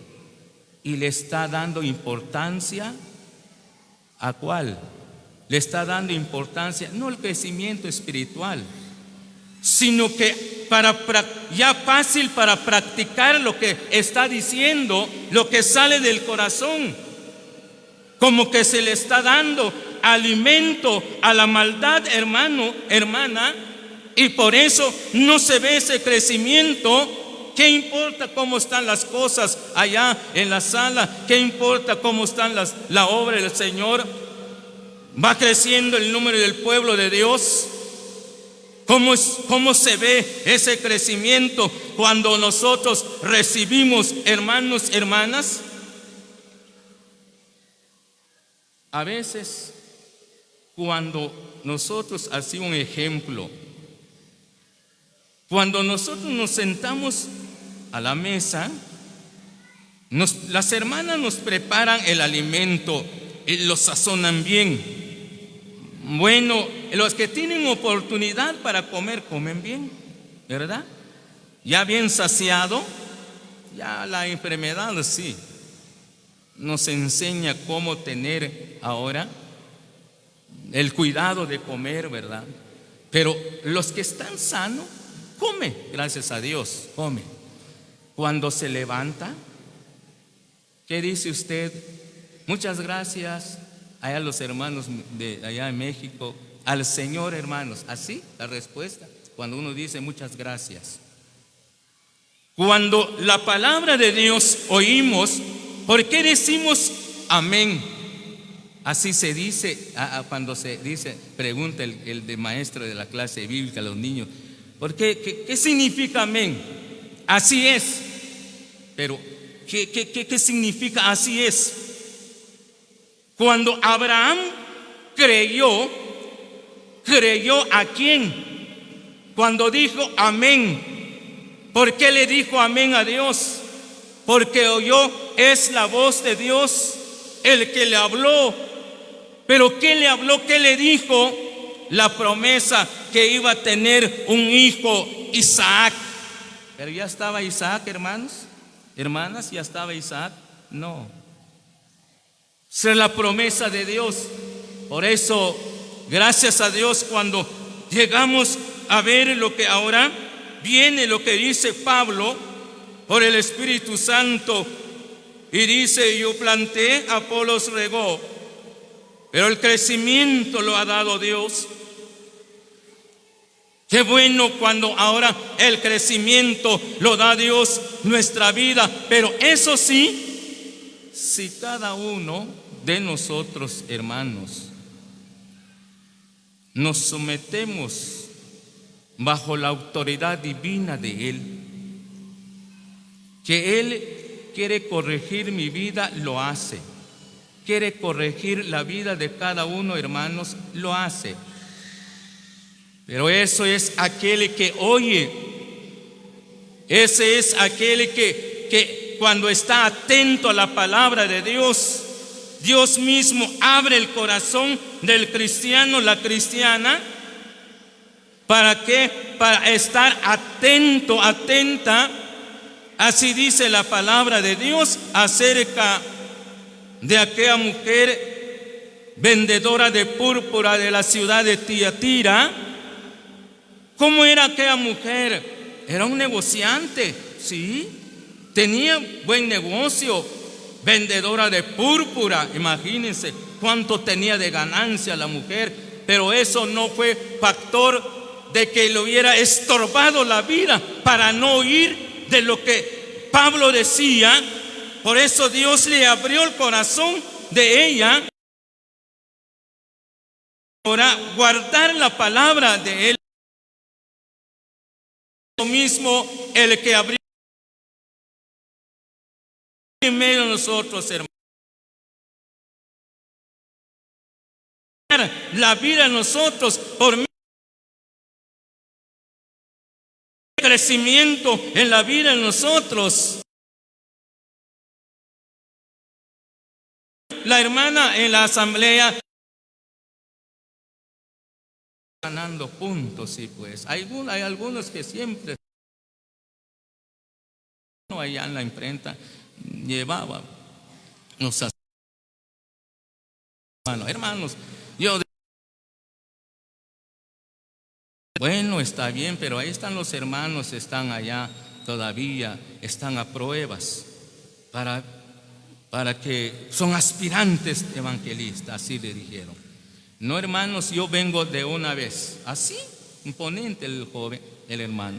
y le está dando importancia. ¿A cuál? Le está dando importancia, no el crecimiento espiritual, sino que ya fácil para practicar lo que está diciendo, lo que sale del corazón, como que se le está dando alimento a la maldad, hermano, hermana, y por eso no se ve ese crecimiento. ¿Qué importa cómo están las cosas allá en la sala? ¿Qué importa cómo están la obra del Señor? Va creciendo el número del pueblo de Dios. ¿Cómo se ve ese crecimiento cuando nosotros recibimos, hermanos, hermanas? A veces, cuando nosotros, así un ejemplo, cuando nosotros nos sentamos a la mesa, las hermanas nos preparan el alimento y lo sazonan bien. Bueno, los que tienen oportunidad para comer, comen bien, ¿verdad? Ya bien saciado, ya la enfermedad sí nos enseña cómo tener ahora el cuidado de comer, ¿verdad? Pero los que están sanos, come, gracias a Dios, come. Cuando se levanta, ¿qué dice usted? Muchas gracias. Allá los hermanos de allá en México, al Señor, hermanos. Así la respuesta, cuando uno dice muchas gracias. Cuando la palabra de Dios oímos, ¿por qué decimos amén? Así se dice, cuando se dice, pregunta el de maestro de la clase bíblica a los niños, ¿por qué? ¿Qué significa amén? Así es. Pero, ¿qué significa así es? Cuando Abraham creyó ¿a quién? Cuando dijo amén. ¿Por qué le dijo amén a Dios? Porque oyó, es la voz de Dios el que le habló. Pero ¿qué le habló? ¿Qué le dijo? La promesa que iba a tener un hijo, Isaac. Pero ya estaba Isaac, hermanos, hermanas, ya estaba Isaac. No. Esa es la promesa de Dios. Por eso, gracias a Dios, cuando llegamos a ver lo que ahora viene, lo que dice Pablo por el Espíritu Santo, y dice: yo planté, Apolos regó, pero el crecimiento lo ha dado Dios. Qué bueno cuando ahora el crecimiento lo da Dios nuestra vida. Pero eso sí, si cada uno de nosotros, hermanos, nos sometemos bajo la autoridad divina de Él, que Él quiere corregir mi vida, lo hace. Quiere corregir la vida de cada uno, hermanos, lo hace. Pero eso es aquel que oye. Ese es aquel que cuando está atento a la palabra de Dios, Dios mismo abre el corazón del cristiano, la cristiana. ¿Para qué? Para estar atento, atenta. Así dice la palabra de Dios acerca de aquella mujer vendedora de púrpura de la ciudad de Tiatira. ¿Cómo era aquella mujer? Era un negociante, sí, tenía buen negocio, vendedora de púrpura. Imagínense cuánto tenía de ganancia la mujer, pero eso no fue factor de que le hubiera estorbado la vida para no oír de lo que Pablo decía. Por eso Dios le abrió el corazón de ella para guardar la palabra de Él. Lo mismo el que abrió en medio de nosotros, hermanos. La vida de nosotros por medio del crecimiento en la vida de nosotros. La hermana en la asamblea ganando puntos, sí, pues hay algunos que siempre allá en la imprenta llevaba los hermanos, bueno, está bien, pero ahí están los hermanos, están allá todavía, están a pruebas para que son aspirantes evangelistas, así le dijeron. No, hermanos, yo vengo de una vez. Así, imponente el joven, el hermano.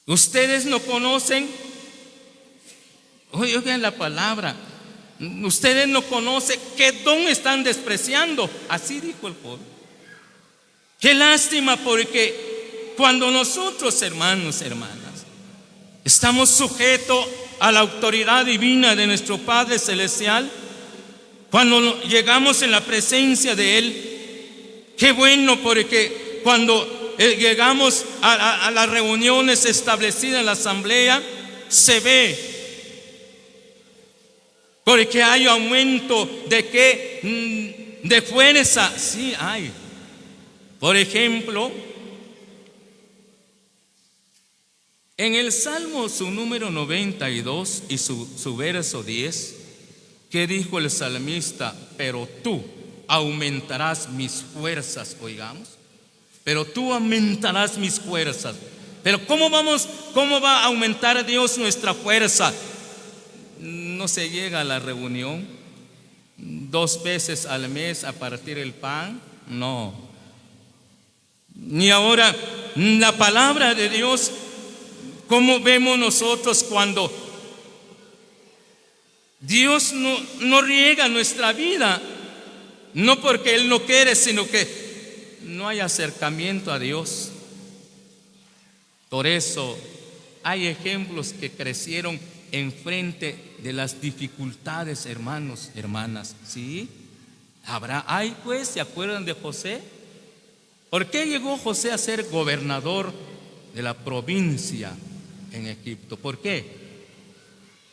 Ustedes no conocen, oigan la palabra, ustedes no conocen qué don están despreciando. Así dijo el joven. Qué lástima, porque cuando nosotros, hermanos, hermanas, estamos sujetos a la autoridad divina de nuestro Padre Celestial, cuando llegamos en la presencia de Él, qué bueno, porque cuando llegamos a las reuniones establecidas en la asamblea, se ve, porque hay aumento de fuerza, sí hay. Por ejemplo, en el Salmo su número 92 y su verso 10, ¿qué dijo el salmista? Pero tú aumentarás mis fuerzas, oigamos. Pero tú aumentarás mis fuerzas. Pero ¿cómo va a aumentar Dios nuestra fuerza? No se llega a la reunión 2 veces al mes a partir el pan, no. Ni ahora la palabra de Dios, ¿cómo vemos nosotros cuando Dios no riega nuestra vida? No porque Él no quiere, sino que no hay acercamiento a Dios. Por eso hay ejemplos que crecieron enfrente de las dificultades, hermanos, hermanas. ¿Sí? Pues, ¿se acuerdan de José? ¿Por qué llegó José a ser gobernador de la provincia en Egipto? ¿Por qué?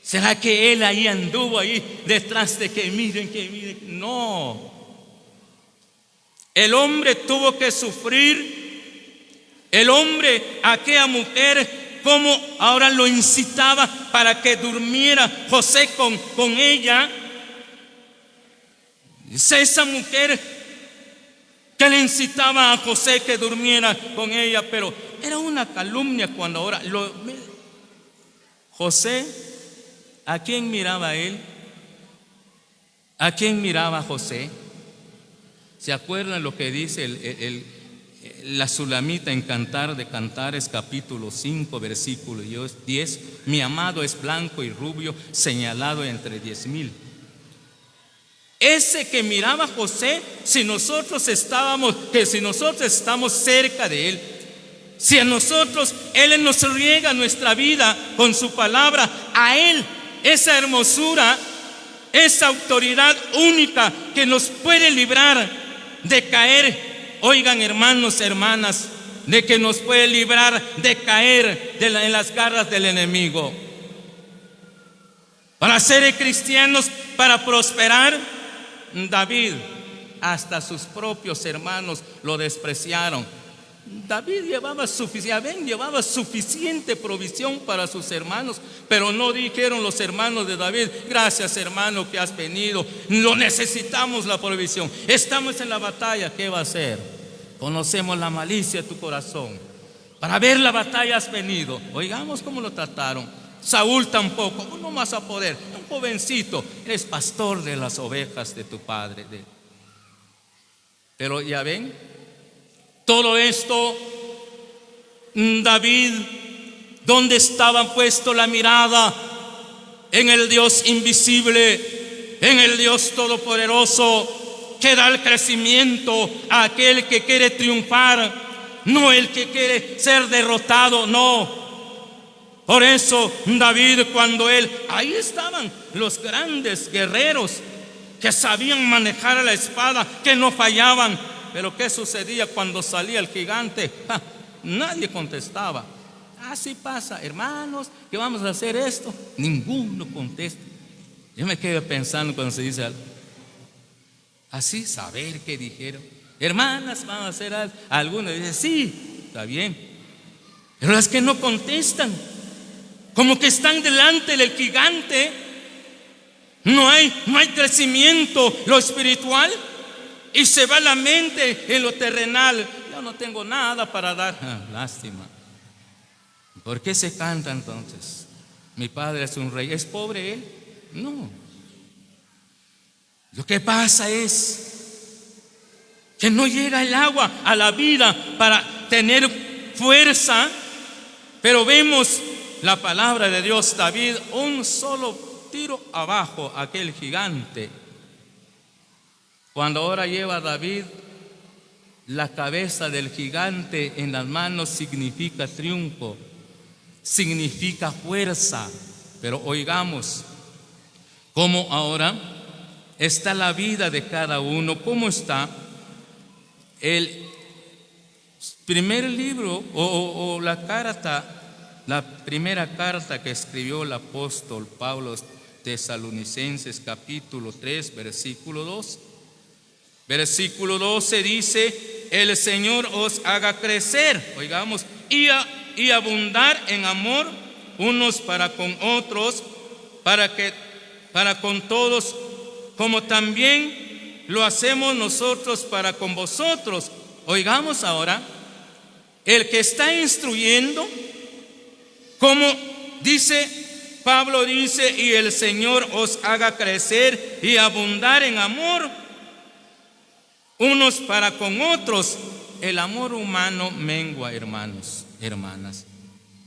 ¿Será que él ahí anduvo ahí detrás de que miren? No. El hombre tuvo que sufrir El hombre, aquella mujer, cómo ahora lo incitaba para que durmiera José con ella. Es esa mujer que le incitaba a José que durmiera con ella, pero era una calumnia cuando ahora José, ¿a quién miraba él? ¿A quién miraba José? ¿Se acuerdan lo que dice la Sulamita en Cantar de Cantares, capítulo 5, versículo 10? Mi amado es blanco y rubio, señalado entre 10,000. Ese que miraba a José, si nosotros estamos cerca de él, si a nosotros Él nos riega nuestra vida con su palabra, a Él, esa hermosura, esa autoridad única que nos puede librar de caer. Oigan, hermanos, hermanas, de que nos puede librar de caer en las garras del enemigo. Para ser cristianos, para prosperar, David, hasta sus propios hermanos lo despreciaron. David llevaba suficiente provisión para sus hermanos, pero no dijeron los hermanos de David: gracias, hermano, que has venido, lo necesitamos la provisión, estamos en la batalla, ¿qué va a hacer? Conocemos la malicia de tu corazón, para ver la batalla has venido. Oigamos cómo lo trataron. Saúl tampoco, no vas a poder, un jovencito, eres pastor de las ovejas de tu padre. Pero ya ven, todo esto, David, ¿dónde estaba puesto la mirada? En el Dios invisible, en el Dios todopoderoso, que da el crecimiento a aquel que quiere triunfar, no el que quiere ser derrotado, no. Por eso David, cuando ahí estaban los grandes guerreros que sabían manejar la espada, que no fallaban. Pero ¿qué sucedía cuando salía el gigante? Nadie contestaba. Así pasa, hermanos, que vamos a hacer esto. Ninguno contesta. Yo me quedé pensando cuando se dice algo así, saber qué dijeron. Hermanas, vamos a hacer algo. Algunos dicen, sí, está bien. Pero las que no contestan, como que están delante del gigante, no hay crecimiento, lo espiritual. Y se va la mente en lo terrenal. Yo no tengo nada para dar. Lástima. ¿Por qué se canta entonces? Mi padre es un rey. ¿Es pobre él? No. Lo que pasa es que no llega el agua a la vida para tener fuerza. Pero vemos la palabra de Dios. David, un solo tiro abajo aquel gigante. Cuando ahora lleva David la cabeza del gigante en las manos, significa triunfo, significa fuerza. Pero oigamos cómo ahora está la vida de cada uno, cómo está el primer libro o la carta, la primera carta que escribió el apóstol Pablo, Tesalonicenses capítulo 3, versículo 2. Versículo 12 dice: el Señor os haga crecer, oigamos, y abundar en amor unos para con otros, para con todos, como también lo hacemos nosotros para con vosotros. Oigamos ahora, el que está instruyendo, como dice Pablo, dice: y el Señor os haga crecer y abundar en amor unos para con otros. El amor humano mengua, hermanos, hermanas.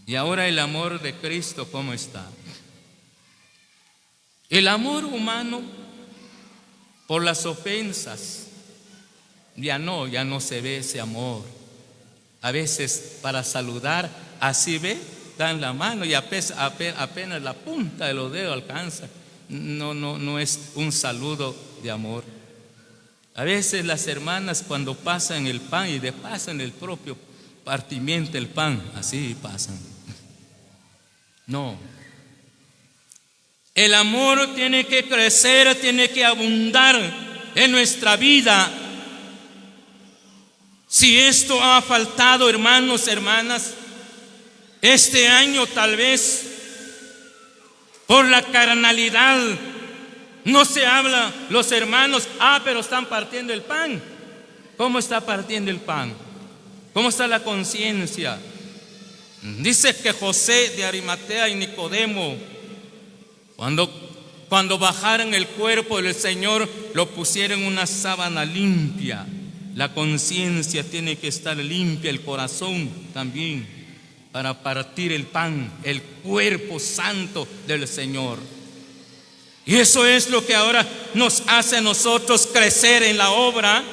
Y ahora el amor de Cristo, ¿cómo está? El amor humano, por las ofensas, ya no se ve ese amor. A veces para saludar, así dan la mano y apenas la punta de los dedos alcanza. No es un saludo de amor. A veces las hermanas, cuando pasan el pan y pasan el propio partimiento del pan, así pasan. No. El amor tiene que crecer, tiene que abundar en nuestra vida. Si esto ha faltado, hermanos, hermanas, este año tal vez por la carnalidad no se habla los hermanos, pero están partiendo el pan. ¿Cómo está partiendo el pan? ¿Cómo está la conciencia? Dice que José de Arimatea y Nicodemo, cuando bajaron el cuerpo del Señor, lo pusieron en una sábana limpia. La conciencia tiene que estar limpia, el corazón también, para partir el pan, el cuerpo santo del Señor. Y eso es lo que ahora nos hace a nosotros crecer en la obra.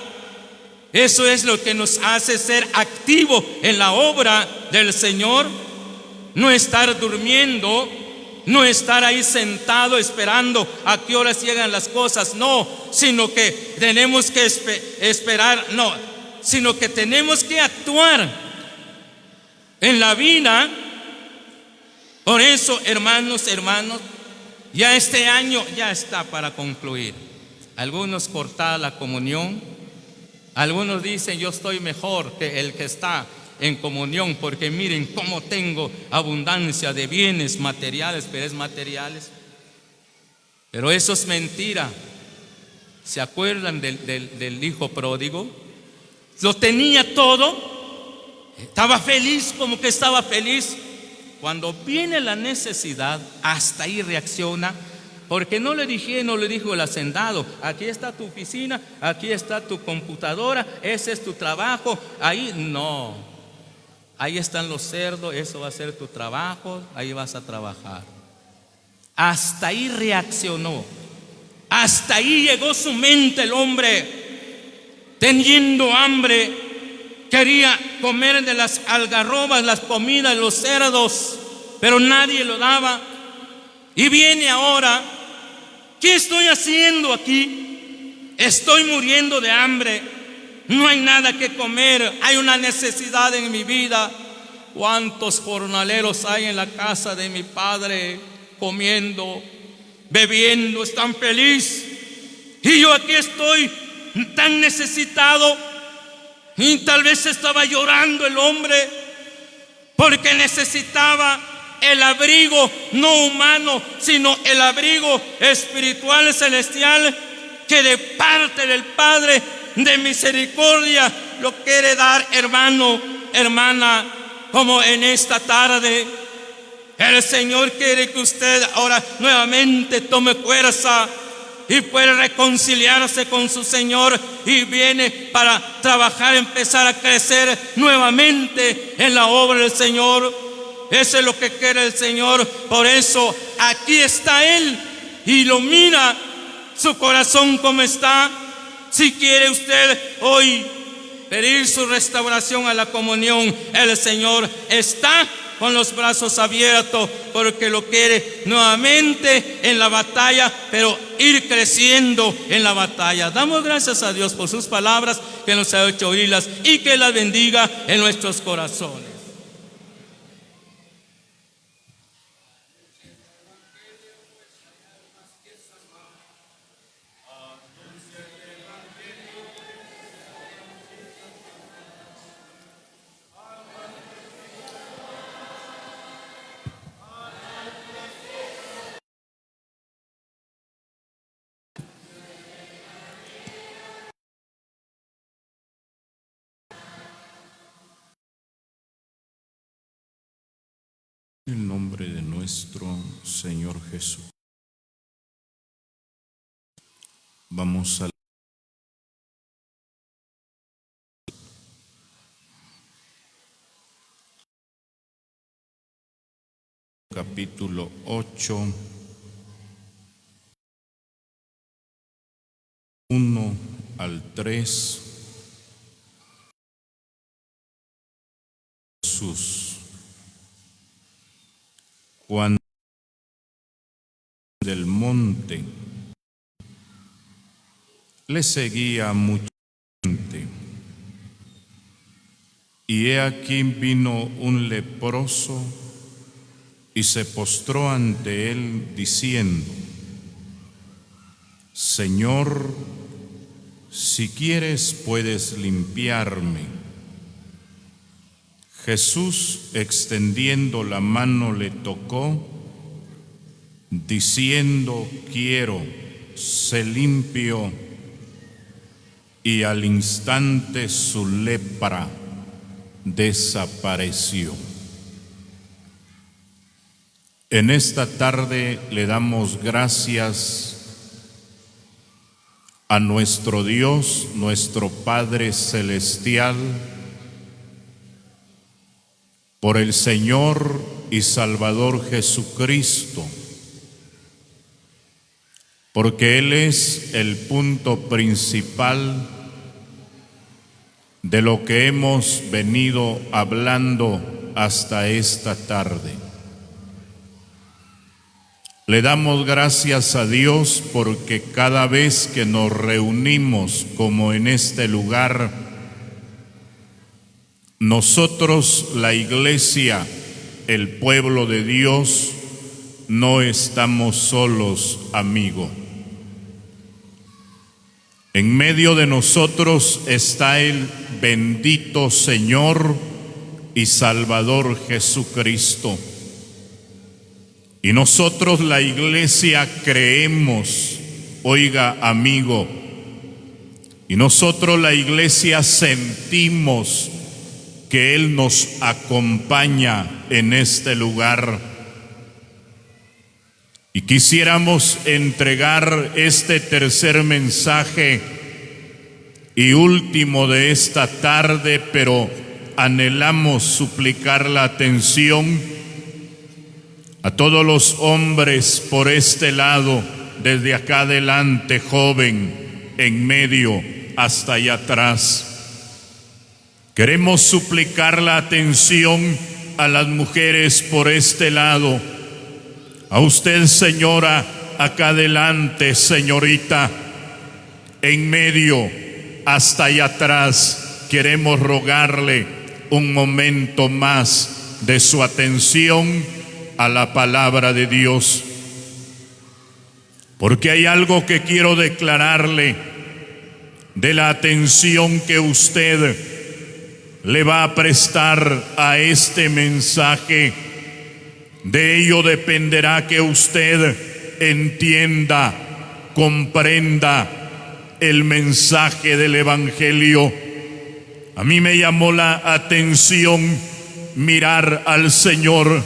Eso es lo que nos hace ser activos en la obra del Señor. No estar durmiendo, no estar ahí sentado esperando a qué horas llegan las cosas, no, sino que tenemos que esperar, no, sino que tenemos que actuar en la vida. Por eso, hermanos, ya este año ya está para concluir. Algunos cortaron la comunión, algunos dicen yo estoy mejor que el que está en comunión, porque miren cómo tengo abundancia de bienes materiales, pero es materiales. Pero eso es mentira. ¿Se acuerdan del hijo pródigo? Lo tenía todo, estaba feliz, como que estaba feliz. Cuando viene la necesidad, hasta ahí reacciona, porque no le dijo el hacendado, aquí está tu oficina, aquí está tu computadora, ese es tu trabajo. Ahí no, ahí están los cerdos, eso va a ser tu trabajo, ahí vas a trabajar. Hasta ahí reaccionó, hasta ahí llegó su mente el hombre, teniendo hambre. Quería comer de las algarrobas, las comidas, los cerdos, pero nadie lo daba. Y viene ahora, ¿qué estoy haciendo aquí? Estoy muriendo de hambre, no hay nada que comer, hay una necesidad en mi vida. ¿Cuántos jornaleros hay en la casa de mi padre comiendo, bebiendo, están felices? Y yo aquí estoy tan necesitado. Y tal vez estaba llorando el hombre porque necesitaba el abrigo no humano, sino el abrigo espiritual celestial que de parte del Padre de misericordia lo quiere dar, hermano, hermana. Como en esta tarde el Señor quiere que usted ahora nuevamente tome fuerza y puede reconciliarse con su Señor, y viene para trabajar, empezar a crecer nuevamente en la obra del Señor. Eso es lo que quiere el Señor. Por eso aquí está Él y lo mira su corazón como está. Si quiere usted hoy pedir su restauración a la comunión, el Señor está con los brazos abiertos, porque lo quiere nuevamente en la batalla, pero ir creciendo en la batalla. Damos gracias a Dios por sus palabras, que nos ha hecho oírlas y que las bendiga en nuestros corazones. En el nombre de nuestro Señor Jesús. Vamos al capítulo 8, 1 al 3. Jesús, cuando del monte le seguía mucha gente, y he aquí vino un leproso y se postró ante él diciendo: Señor, si quieres puedes limpiarme. Jesús, extendiendo la mano, le tocó, diciendo: quiero, sé limpio. Y al instante su lepra desapareció. En esta tarde le damos gracias a nuestro Dios, nuestro Padre Celestial, por el Señor y Salvador Jesucristo, porque Él es el punto principal de lo que hemos venido hablando hasta esta tarde. Le damos gracias a Dios porque cada vez que nos reunimos como en este lugar, nosotros, la iglesia, el pueblo de Dios, no estamos solos, amigo. En medio de nosotros está el bendito Señor y Salvador Jesucristo. Y nosotros, la iglesia, creemos, oiga, amigo, y nosotros, la iglesia, sentimos que Él nos acompaña en este lugar. Y quisiéramos entregar este tercer mensaje y último de esta tarde, pero anhelamos suplicar la atención a todos los hombres por este lado, desde acá adelante, joven, en medio, hasta allá atrás. Queremos suplicar la atención a las mujeres por este lado. A usted, señora, acá adelante, señorita, en medio, hasta allá atrás, queremos rogarle un momento más de su atención a la palabra de Dios, porque hay algo que quiero declararle de la atención que usted le va a prestar a este mensaje. De ello dependerá que usted entienda, comprenda el mensaje del Evangelio. A mí me llamó la atención mirar al Señor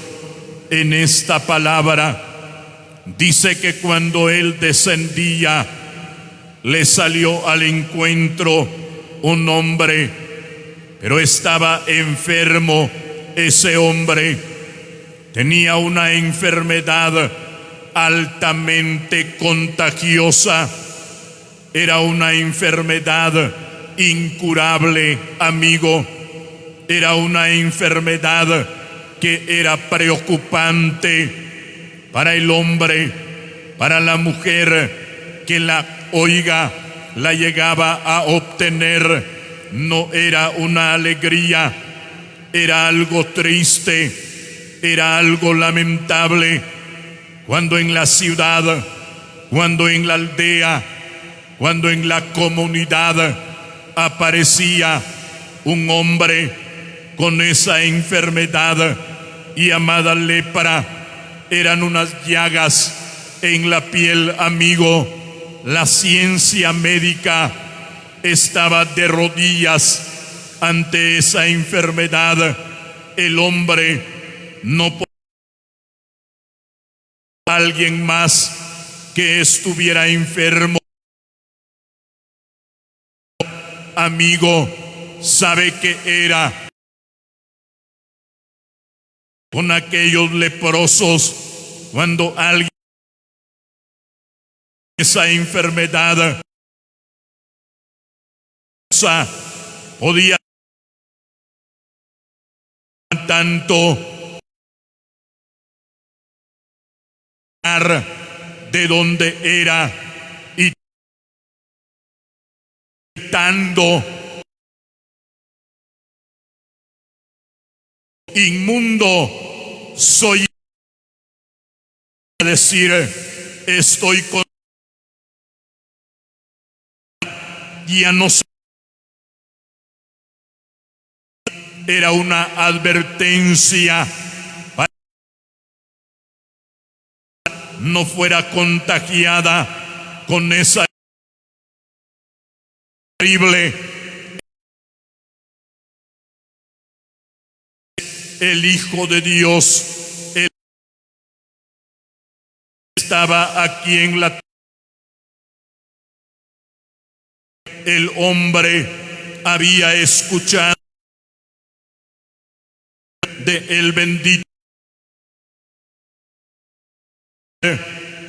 en esta palabra. Dice que cuando Él descendía, le salió al encuentro un hombre, pero estaba enfermo. Ese hombre tenía una enfermedad altamente contagiosa. Era una enfermedad incurable, amigo. Era una enfermedad que era preocupante para el hombre, para la mujer que la llegaba a obtener. No era una alegría, era algo triste, era algo lamentable. Cuando en la ciudad, cuando en la aldea, cuando en la comunidad aparecía un hombre con esa enfermedad llamada lepra, eran unas llagas en la piel, amigo. La ciencia médica estaba de rodillas ante esa enfermedad. El hombre no podía alguien más que estuviera enfermo. Amigo, ¿sabe qué era? Con aquellos leprosos, cuando alguien esa enfermedad podía tanto de donde era y tanto inmundo soy, a decir, estoy con, ya no sé era una advertencia para que no fuera contagiada con esa terrible. El Hijo de Dios, él estaba aquí en la tierra. El hombre había escuchado de el bendito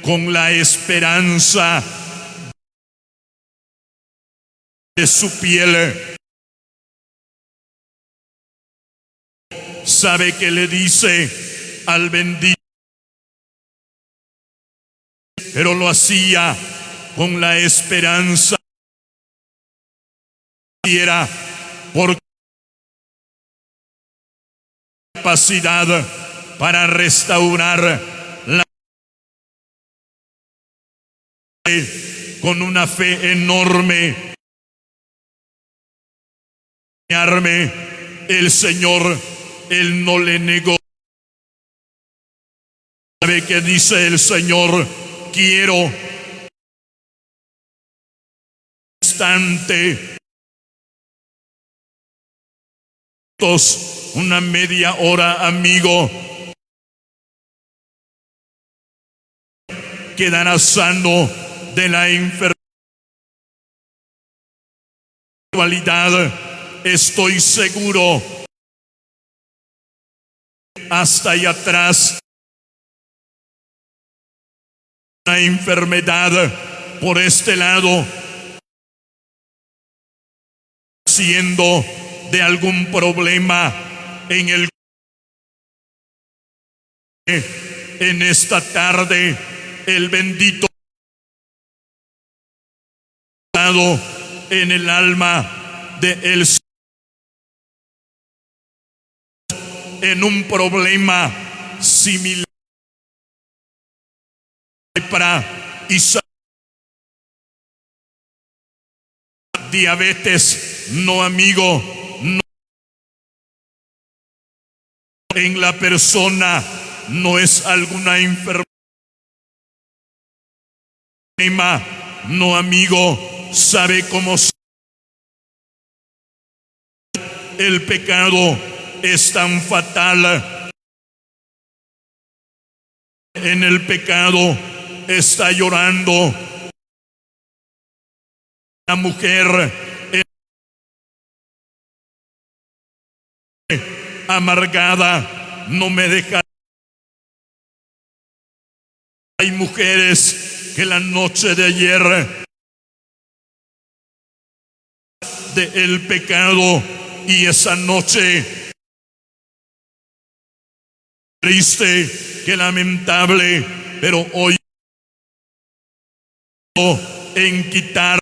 con la esperanza de su piel. ¿Sabe qué le dice al bendito? Pero lo hacía con la esperanza era por capacidad para restaurar la fe con una fe enorme. El Señor, él no le negó. ¿Sabe qué dice el Señor? Quiero instante, una media hora, amigo, quedará sano de la enfermedad. Estoy seguro. Hasta allá atrás, una enfermedad por este lado, siendo de algún problema en el en esta tarde el bendito en el alma de el en un problema similar y diabetes, no, amigo, no. En la persona no es alguna enfermedad, no, amigo. ¿Sabe cómo el pecado es tan fatal? En el pecado está llorando la mujer amargada, no me deja. Hay mujeres que la noche de ayer de el pecado y esa noche triste, que lamentable, pero hoy en quitar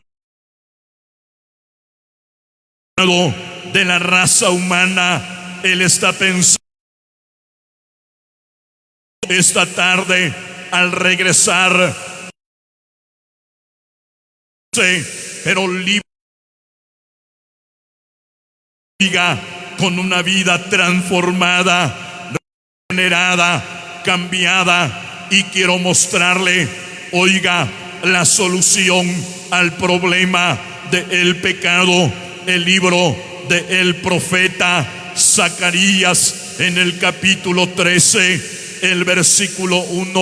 de la raza humana, él está pensando esta tarde al regresar, pero libre con una vida transformada, regenerada, cambiada, y quiero mostrarle, oiga, la solución al problema del pecado. El libro del profeta Zacarías en el capítulo 13, el versículo 1,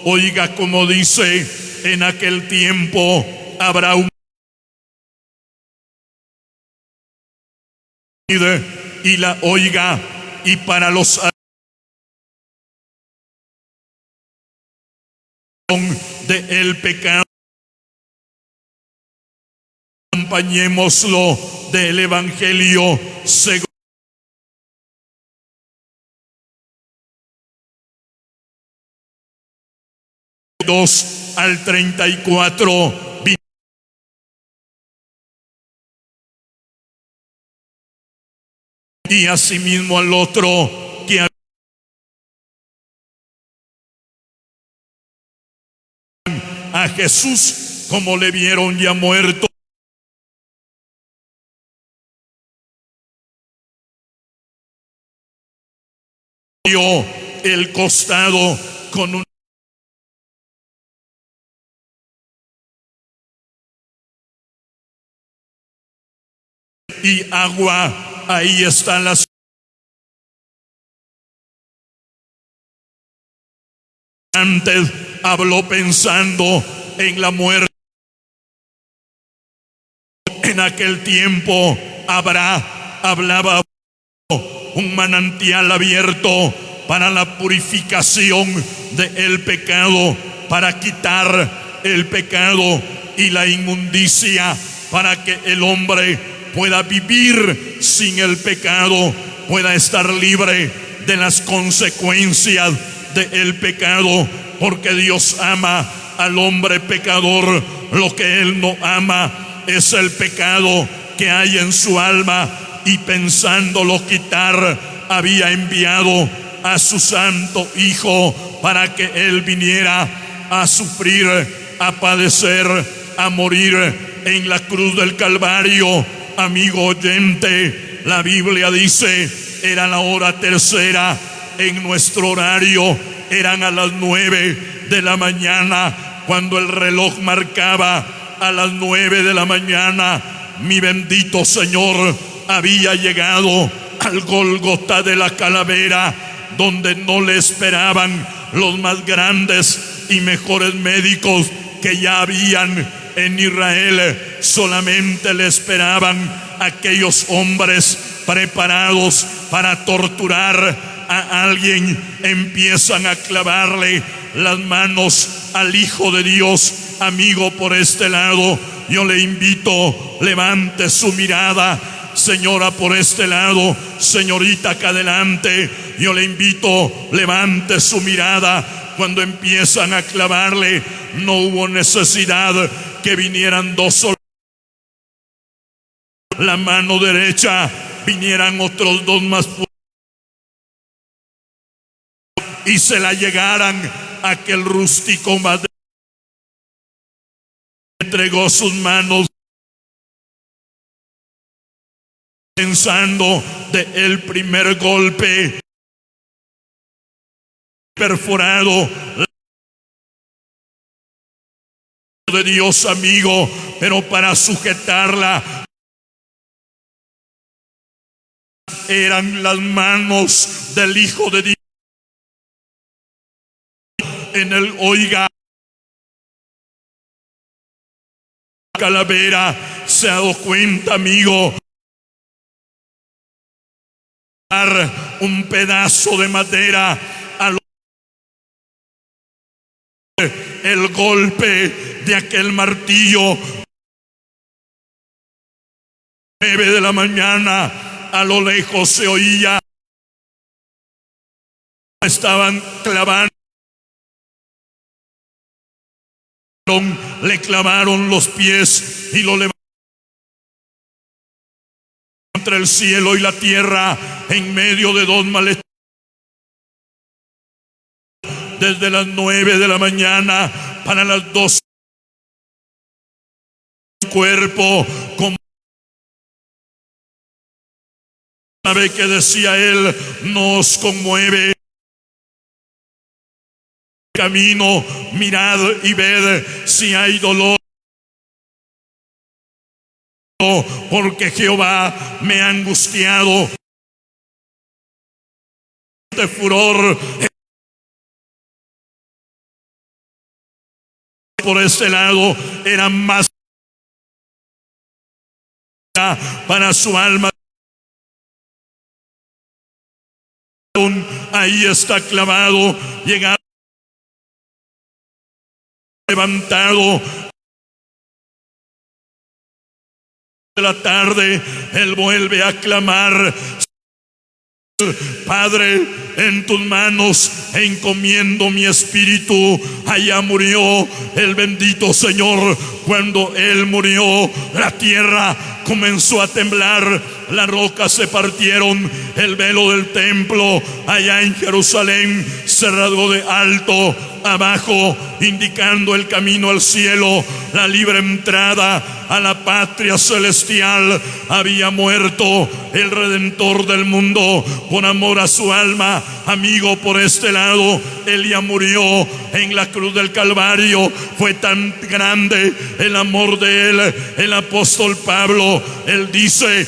oiga como dice: en aquel tiempo habrá un y la oiga, y para los de el pecado, acompañémoslo del Evangelio según al 34. Y asimismo al otro que a Jesús como le vieron ya muerto, el costado con un y agua. Ahí están las antes habló pensando en la muerte. En aquel tiempo hablaba un manantial abierto para la purificación del pecado, para quitar el pecado y la inmundicia, para que el hombre pueda vivir sin el pecado, pueda estar libre de las consecuencias del pecado, porque Dios ama al hombre pecador. Lo que Él no ama es el pecado que hay en su alma, y pensándolo quitar, había enviado a su santo Hijo para que Él viniera a sufrir, a padecer, a morir en la cruz del Calvario. Amigo oyente, la Biblia dice, era la hora tercera. En nuestro horario eran a las 9 de la mañana, cuando el reloj marcaba a las 9 de la mañana. Mi bendito Señor había llegado al Gólgota de la calavera, donde no le esperaban los más grandes y mejores médicos que ya habían en Israel. Solamente le esperaban aquellos hombres preparados para torturar a alguien. Empiezan a clavarle las manos al Hijo de Dios. Amigo, por este lado, yo le invito, levante su mirada. Señora, por este lado, señorita, acá adelante, yo le invito, levante su mirada. Cuando empiezan a clavarle, no hubo necesidad que vinieran dos soldados, la mano derecha, vinieran otros dos más fuertes y se la llegaran a aquel rústico madero. Entregó sus manos pensando de el primer golpe perforado de Dios, amigo, pero para sujetarla eran las manos del Hijo de Dios. En el oiga calavera, se ha dado cuenta, amigo, un pedazo de madera al el golpe de aquel martillo. 9 de la mañana, a lo lejos se oía, estaban clavando, le clavaron los pies y lo levantaron entre el cielo y la tierra, en medio de dos maletares. Desde las 9 de la mañana para las 12, cuerpo como sabe que decía él, nos conmueve. Camino, mirad y ved si hay dolor, porque Jehová me ha angustiado. De furor por este lado era más para su alma. Ahí está clavado, llegado, levantado. De la tarde, él vuelve a clamar: Padre, en tus manos encomiendo mi espíritu. Allá murió el bendito Señor. Cuando él murió, la tierra comenzó a temblar, las rocas se partieron, el velo del templo allá en Jerusalén se rasgó de alto abajo, indicando el camino al cielo, la libre entrada a la patria celestial. Había muerto el Redentor del mundo por amor a su alma. Amigo, por este lado, él ya murió en la cruz del Calvario. Fue tan grande el amor de él. El apóstol Pablo, él dice: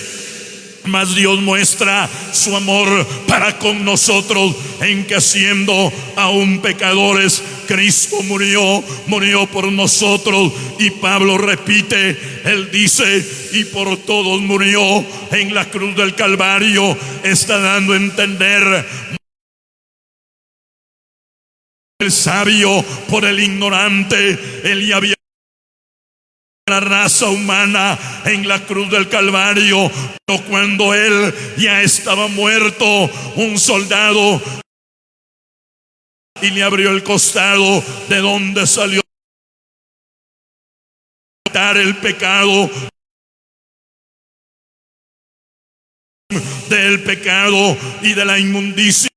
mas Dios muestra su amor para con nosotros en que siendo aún pecadores, Cristo murió por nosotros. Y Pablo repite, él dice: y por todos murió en la cruz del Calvario. Está dando a entender: el sabio por el ignorante. Él ya había la raza humana en la cruz del Calvario, pero cuando él ya estaba muerto, un soldado y le abrió el costado de donde salió el pecado, del pecado y de la inmundicia.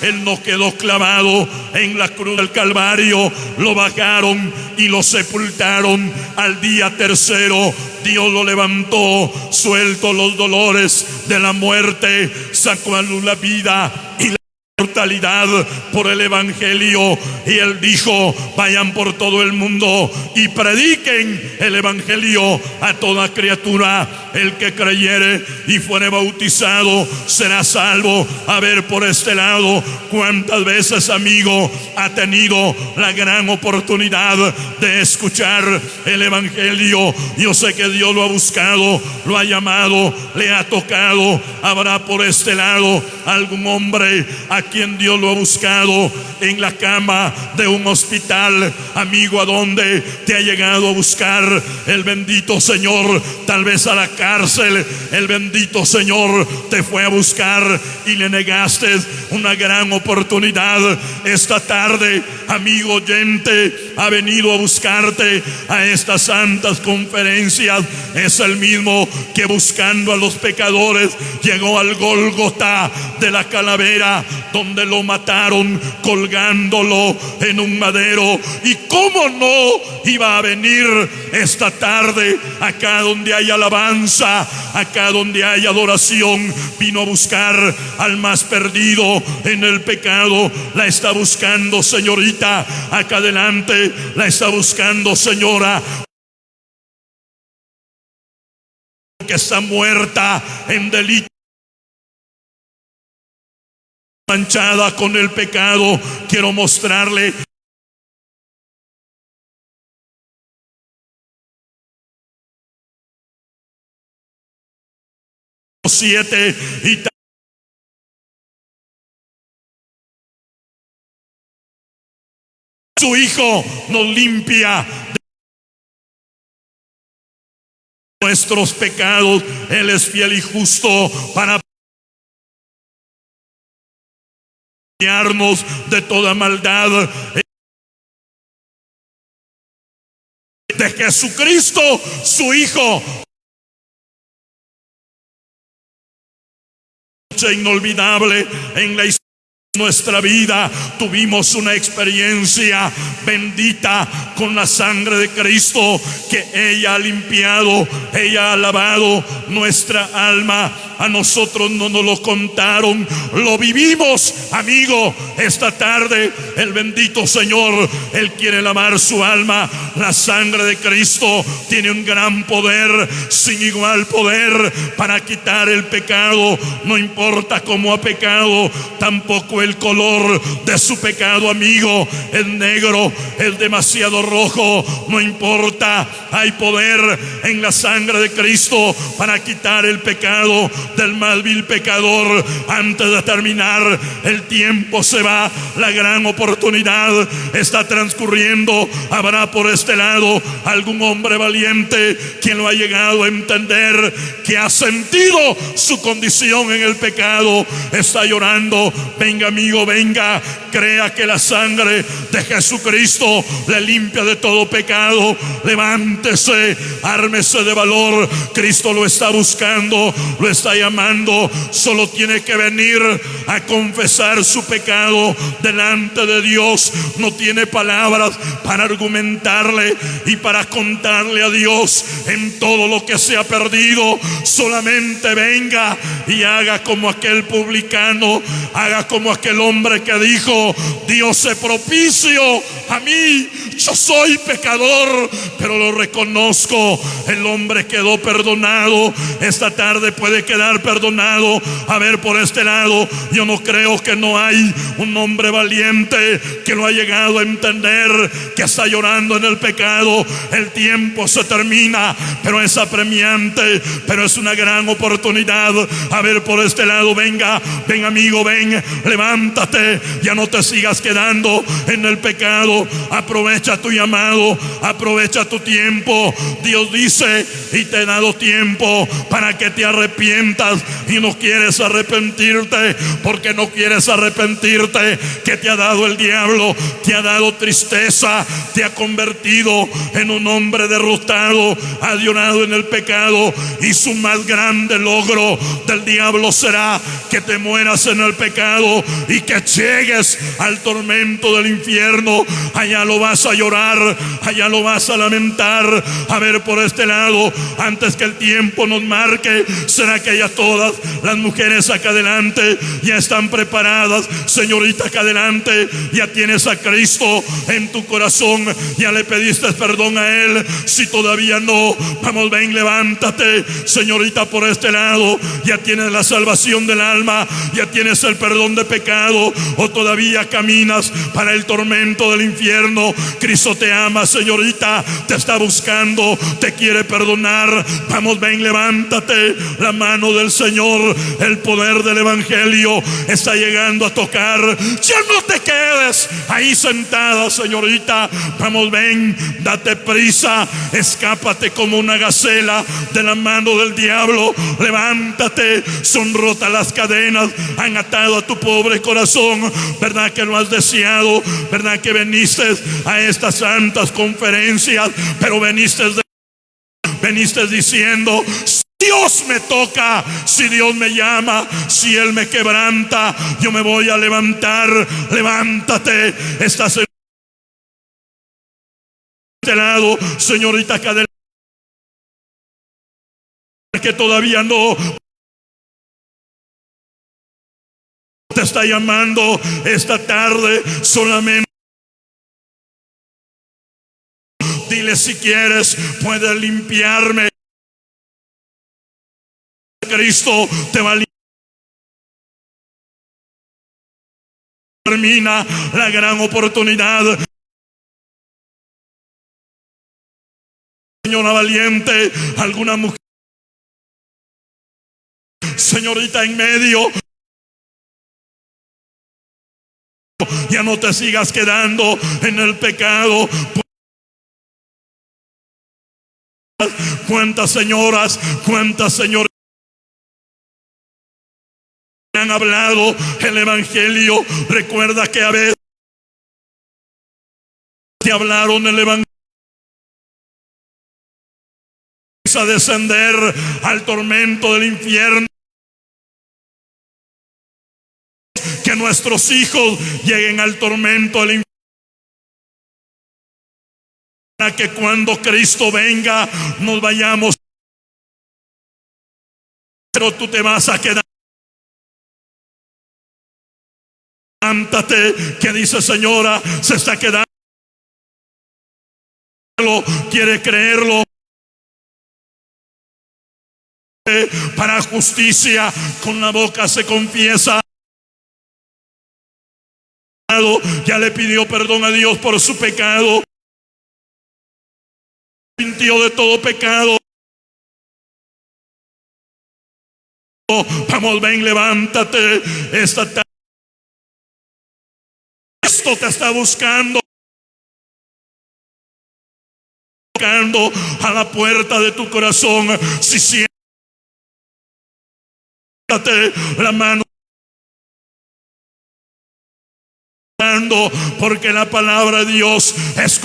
Él no quedó clavado en la cruz del Calvario. Lo bajaron y lo sepultaron. Al día tercero Dios lo levantó, suelto los dolores de la muerte, sacó a luz la vida y la inmortalidad por el Evangelio. Y él dijo: vayan por todo el mundo y prediquen el Evangelio a toda criatura. El que creyere y fuere bautizado será salvo. A ver, por este lado, cuántas veces, amigo, ha tenido la gran oportunidad de escuchar el Evangelio. Yo sé que Dios lo ha buscado, lo ha llamado, le ha tocado. Habrá por este lado algún hombre a quien Dios lo ha buscado en la cama de un hospital. Amigo, ¿a dónde te ha llegado a buscar el bendito Señor? Tal vez a la cárcel. El bendito Señor te fue a buscar y le negaste una gran oportunidad. Esta tarde, amigo oyente, ha venido a buscarte a estas santas conferencias. Es el mismo que, buscando a los pecadores, llegó al Gólgota de la calavera, donde lo mataron colgándolo en un madero. Y cómo no iba a venir esta tarde acá donde hay alabanza, acá donde hay adoración. Vino a buscar al más perdido en el pecado. La está buscando, señorita, acá adelante. La está buscando, señora, que está muerta en delito, manchada con el pecado. Quiero mostrarle 7 y su Hijo nos limpia de nuestros pecados. Él es fiel y justo para limpiarnos de toda maldad. De Jesucristo, su Hijo. Inolvidable en la historia de nuestra vida. Tuvimos una experiencia bendita con la sangre de Cristo, que ella ha limpiado, ella ha lavado nuestra alma. A nosotros no nos lo contaron, lo vivimos, amigo. Esta tarde el bendito Señor, Él quiere lavar su alma. La sangre de Cristo tiene un gran poder, sin igual poder, para quitar el pecado. No importa cómo ha pecado, tampoco el color de su pecado, amigo. Es negro, es demasiado rojo, no importa. Hay poder en la sangre de Cristo para quitar el pecado. del más vil pecador. Antes de terminar, el tiempo se va, la gran oportunidad está transcurriendo. Habrá por este lado algún hombre valiente quien lo ha llegado a entender, que ha sentido su condición en el pecado, está llorando. Venga, amigo, venga, crea que la sangre de Jesucristo le limpia de todo pecado. Levántese, ármese de valor. Cristo lo está buscando, lo está llamando. Solo tiene que venir a confesar su pecado delante de Dios. No tiene palabras para argumentarle y para contarle a Dios en todo lo que se ha perdido. Solamente venga y haga como aquel publicano, haga como aquel hombre que dijo: Dios se propicio a mí, yo soy pecador, pero lo reconozco. El hombre quedó perdonado. Esta tarde puede quedar perdonado. A ver, por este lado, yo no creo que no hay un hombre valiente que lo ha llegado a entender, que está llorando en el pecado. El tiempo se termina, pero es apremiante, pero es una gran oportunidad. A ver, por este lado, venga, ven, amigo, ven, levántate, ya no te sigas quedando en el pecado. Aprovecha tu llamado, aprovecha tu tiempo. Dios dice: y te he dado tiempo para que te arrepientas. Y no quieres arrepentirte. Porque no quieres arrepentirte. ¿Qué te ha dado el diablo? Te ha dado tristeza, te ha convertido en un hombre derrotado, ha llorado en el pecado. Y su más grande logro del diablo será que te mueras en el pecado y que llegues al tormento del infierno. Allá lo vas a llorar, allá lo vas a lamentar. A ver, por este lado, antes que el tiempo nos marque, será que ya todas las mujeres acá adelante ya están preparadas? Señorita, acá adelante, ya tienes a Cristo en tu corazón, ya le pediste perdón a Él. Si todavía no, vamos, ven, levántate. Señorita, por este lado, ya tienes la salvación del alma, ya tienes el perdón de pecado, o todavía caminas para el tormento del infierno. Cristo te ama, señorita, te está buscando, te quiere perdonar. Vamos, ven, levántate. La mano del Señor, el poder del evangelio está llegando a tocar. Ya no te quedes ahí sentada, señorita. Vamos, ven, date prisa, escápate como una gacela de la mano del diablo. Levántate, son rotas las cadenas, han atado a tu pobre corazón. ¿Verdad que lo has deseado? ¿Verdad que veniste a estas santas conferencias? Pero veniste diciendo: Dios me toca, si Dios me llama, si Él me quebranta, yo me voy a levantar. Levántate. Estás en este lado, señorita, acá adelante, que todavía no te está llamando esta tarde. Solamente dile: si quieres, puedes limpiarme. Cristo te va a limpiar. Termina la gran oportunidad. Señora valiente, alguna mujer, señorita, en medio, ya no te sigas quedando en el pecado. ¿Cuántas señoras, cuántas señoras han hablado el evangelio? Recuerda que a veces te hablaron el evangelio a descender al tormento del infierno. Que nuestros hijos lleguen al tormento del infierno, para que cuando Cristo venga nos vayamos. Pero tú te vas a quedar. Levántate, que dice: señora, se está quedando. Quiere creerlo. Para justicia, con la boca se confiesa. Ya le pidió perdón a Dios por su pecado. Sintió de todo pecado. Vamos, ven, levántate esta tarde. Esto te está buscando a la puerta de tu corazón. Si siéntate la mano, porque la palabra de Dios es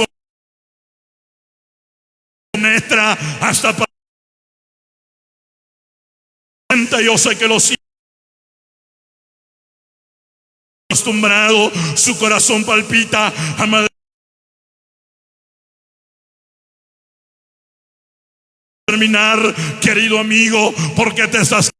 penetra hasta para. Yo sé que lo siento. Acostumbrado, su corazón palpita. Amado, terminar, querido amigo, porque te estás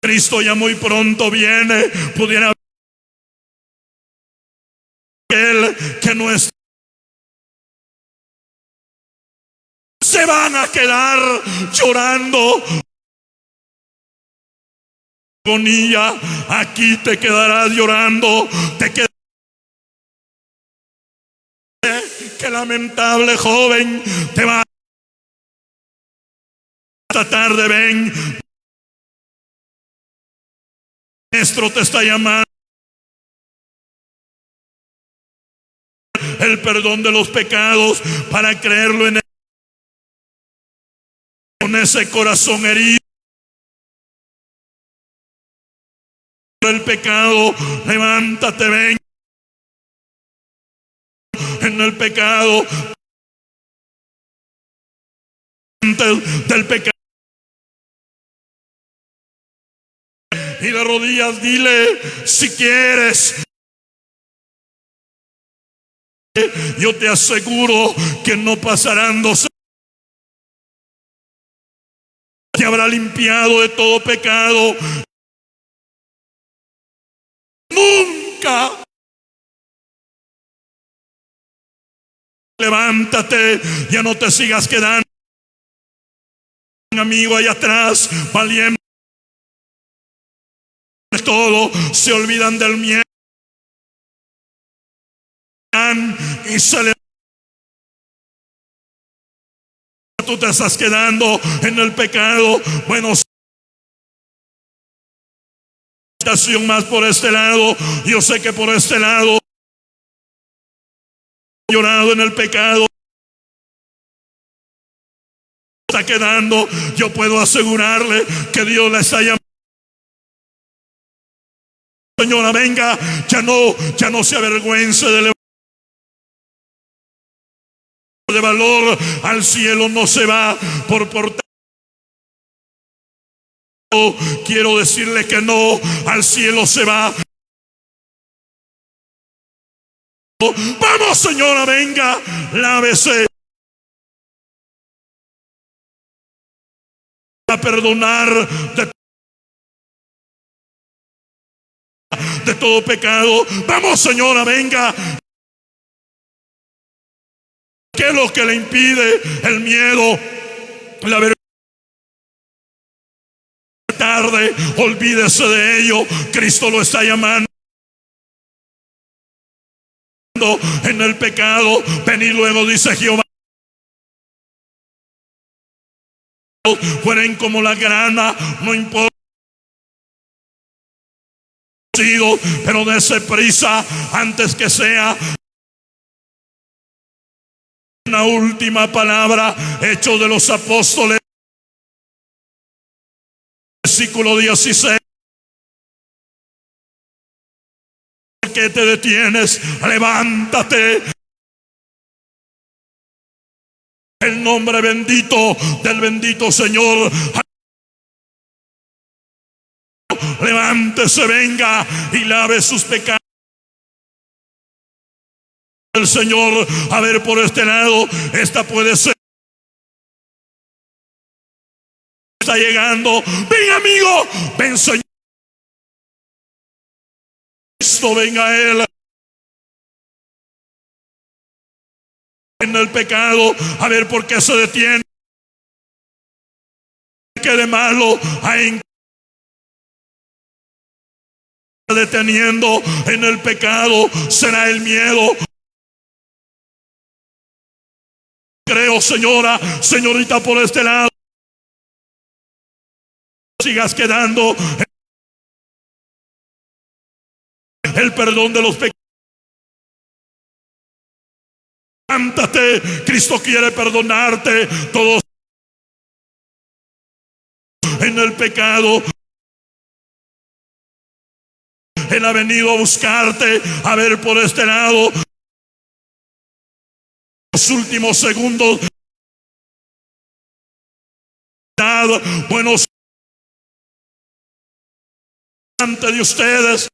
Cristo ya muy pronto viene. Pudiera él que no es, se van a quedar llorando. Agonía, aquí te quedarás llorando. Te quedarás. Qué lamentable, joven, te va. Esta tarde ven, maestro te está llamando. El perdón de los pecados para creerlo en él. Con ese corazón herido por el pecado, levántate, ven. En el pecado del pecado y de rodillas dile: si quieres, yo te aseguro que no pasarán 2 años. Te habrá limpiado de todo pecado. Nunca. Levántate, ya no te sigas quedando. Un amigo allá atrás, valiente. Todo se olvidan del miedo y se le. Tú te estás quedando en el pecado. Bueno, más por este lado. Yo sé que por este lado llorado en el pecado está quedando. Yo puedo asegurarle que Dios le está llamando. Señora, venga, ya no se avergüence de valor. Al cielo no se va por portar. Quiero decirle que no, al cielo se va. Vamos, señora, venga, lávese. A perdonar de todo pecado. Vamos, señora, venga. ¿Qué es lo que le impide? El miedo, la vergüenza. Tarde, olvídese de ello. Cristo lo está llamando. En el pecado, ven y luego dice Jehová: fueren como la grana, no importa. Pero dése prisa antes que sea. Una última palabra, Hechos de los Apóstoles, versículo 16. ¿Por qué te detienes? Levántate. El nombre bendito del bendito Señor. Levántese, venga y lave sus pecados. El Señor, a ver por este lado, esta puede ser. Está llegando. Ven, amigo, ven, Señor. Cristo, venga a Él. En el pecado, a ver por qué se detiene. ¿Qué de malo hay deteniendo en el pecado? Será el miedo. Pero señora, señorita, por este lado, sigas quedando el perdón de los pecados. Levántate, Cristo quiere perdonarte todos en el pecado. Él ha venido a buscarte. A ver, por este lado, los últimos segundos, buenos ante de ustedes,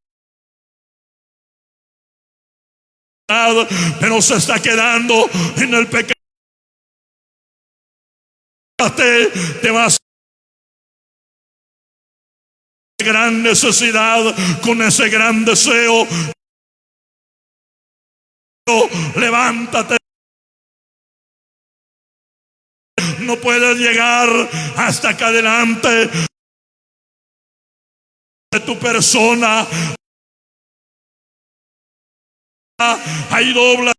pero se está quedando en el pecado. Te vas a gran necesidad, con ese gran deseo. Levántate. No puedes llegar hasta acá adelante de tu persona. Ahí dobla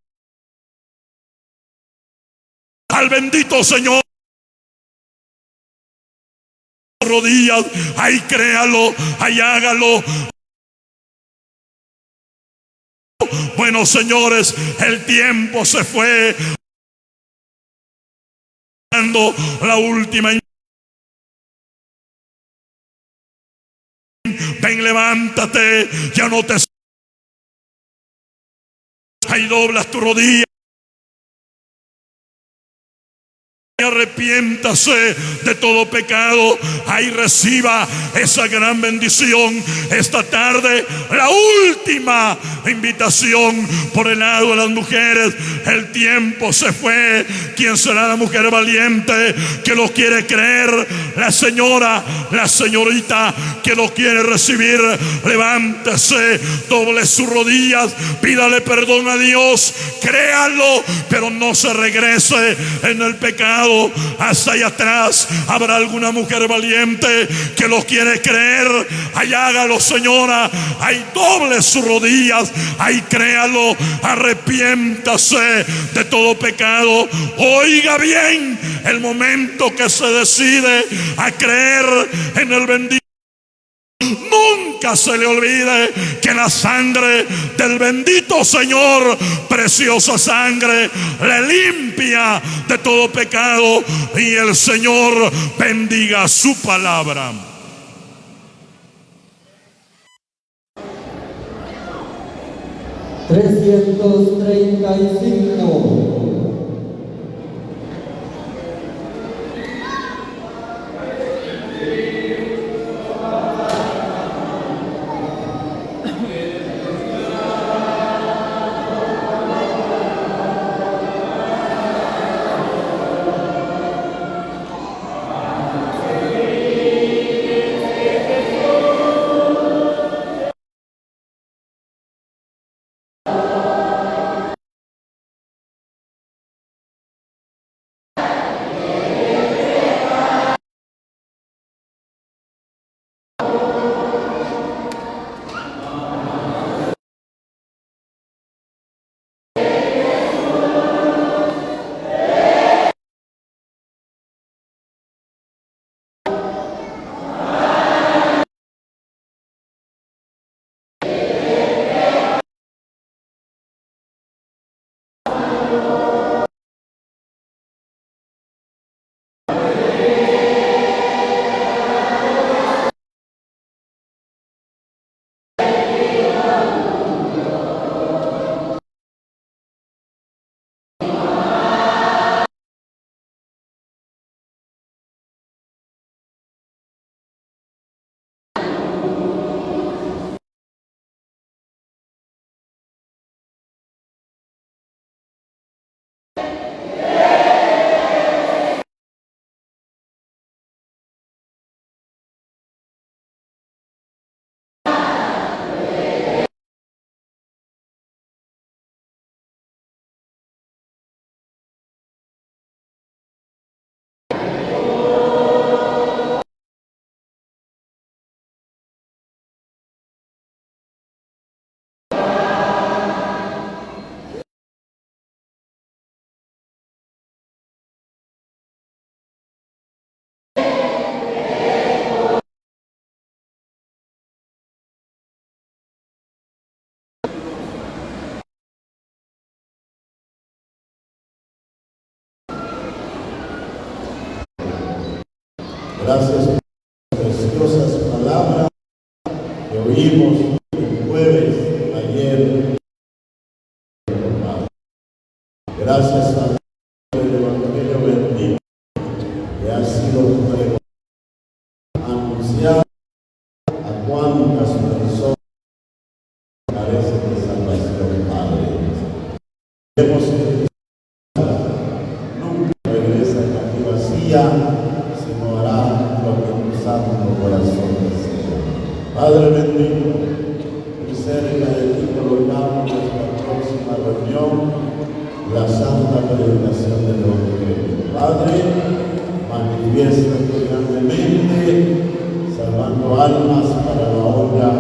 al bendito Señor. Rodillas, ahí créalo, ahí hágalo. Bueno, señores, el tiempo se fue. La última. Ven, levántate, ya no te. Ahí doblas tu rodilla. Arrepiéntase de todo pecado. Ahí reciba esa gran bendición esta tarde. La última invitación por el lado de las mujeres. El tiempo se fue. ¿Quién será la mujer valiente que lo quiere creer? La señora, la señorita que lo quiere recibir. Levántese, doble sus rodillas, pídale perdón a Dios, créalo, pero no se regrese en el pecado. Hasta allá atrás habrá alguna mujer valiente que lo quiere creer. Ahí hágalo, señora. Ahí doble sus rodillas. Ahí créalo. Arrepiéntase de todo pecado. Oiga bien, el momento que se decide a creer en el bendito, nunca se le olvide que la sangre del bendito Señor, preciosa sangre, le limpia de todo pecado. Y el Señor bendiga su palabra. $335. Gracias por las preciosas palabras que oímos el jueves, ayer. Gracias al Evangelio bendito que ha sido anunciado a cuantas personas carecen de salvación, Padre. Vemos que nunca regresa casi vacía, sino hará lo que tu santo corazón desea. Padre bendito, muy cerca de ti colocamos nuestra próxima reunión, la santa predicación del Evangelio. Padre, manifiéstate grandemente, salvando almas para la honra,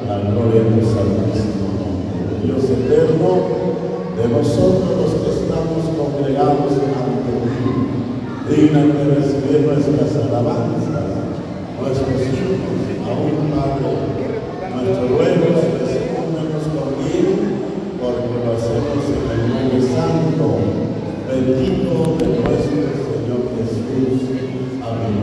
la gloria de tu santísimo nombre. Dios eterno, de nosotros los que estamos congregados ante ti, dígnate recibir nuestras alabanzas, nuestros himnos, aún Padre, nuestros ruegos, respóndenos con bien, porque lo hacemos en el nombre santo, bendito de nuestro Señor Jesús. Amén.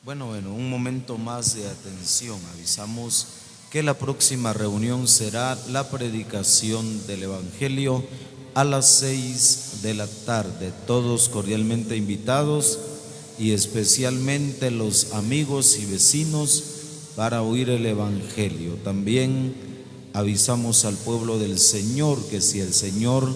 Bueno, un momento más de atención. Avisamos que la próxima reunión será la predicación del Evangelio a las 6 de la tarde. Todos cordialmente invitados y especialmente los amigos y vecinos para oír el Evangelio. También avisamos al pueblo del Señor que si el Señor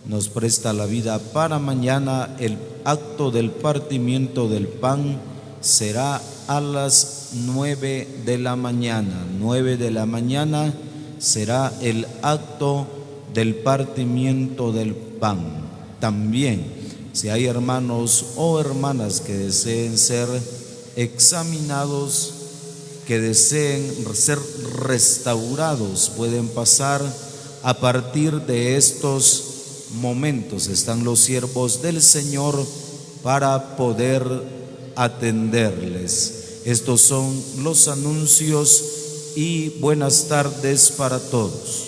nos presta la vida para mañana, el acto del partimiento del pan será a las 9 de la mañana. 9 de la mañana será el acto del partimiento del pan. También, si hay hermanos o hermanas que deseen ser examinados, que deseen ser restaurados, pueden pasar a partir de estos momentos. Están los siervos del Señor para poder atenderles. Estos son los anuncios y buenas tardes para todos.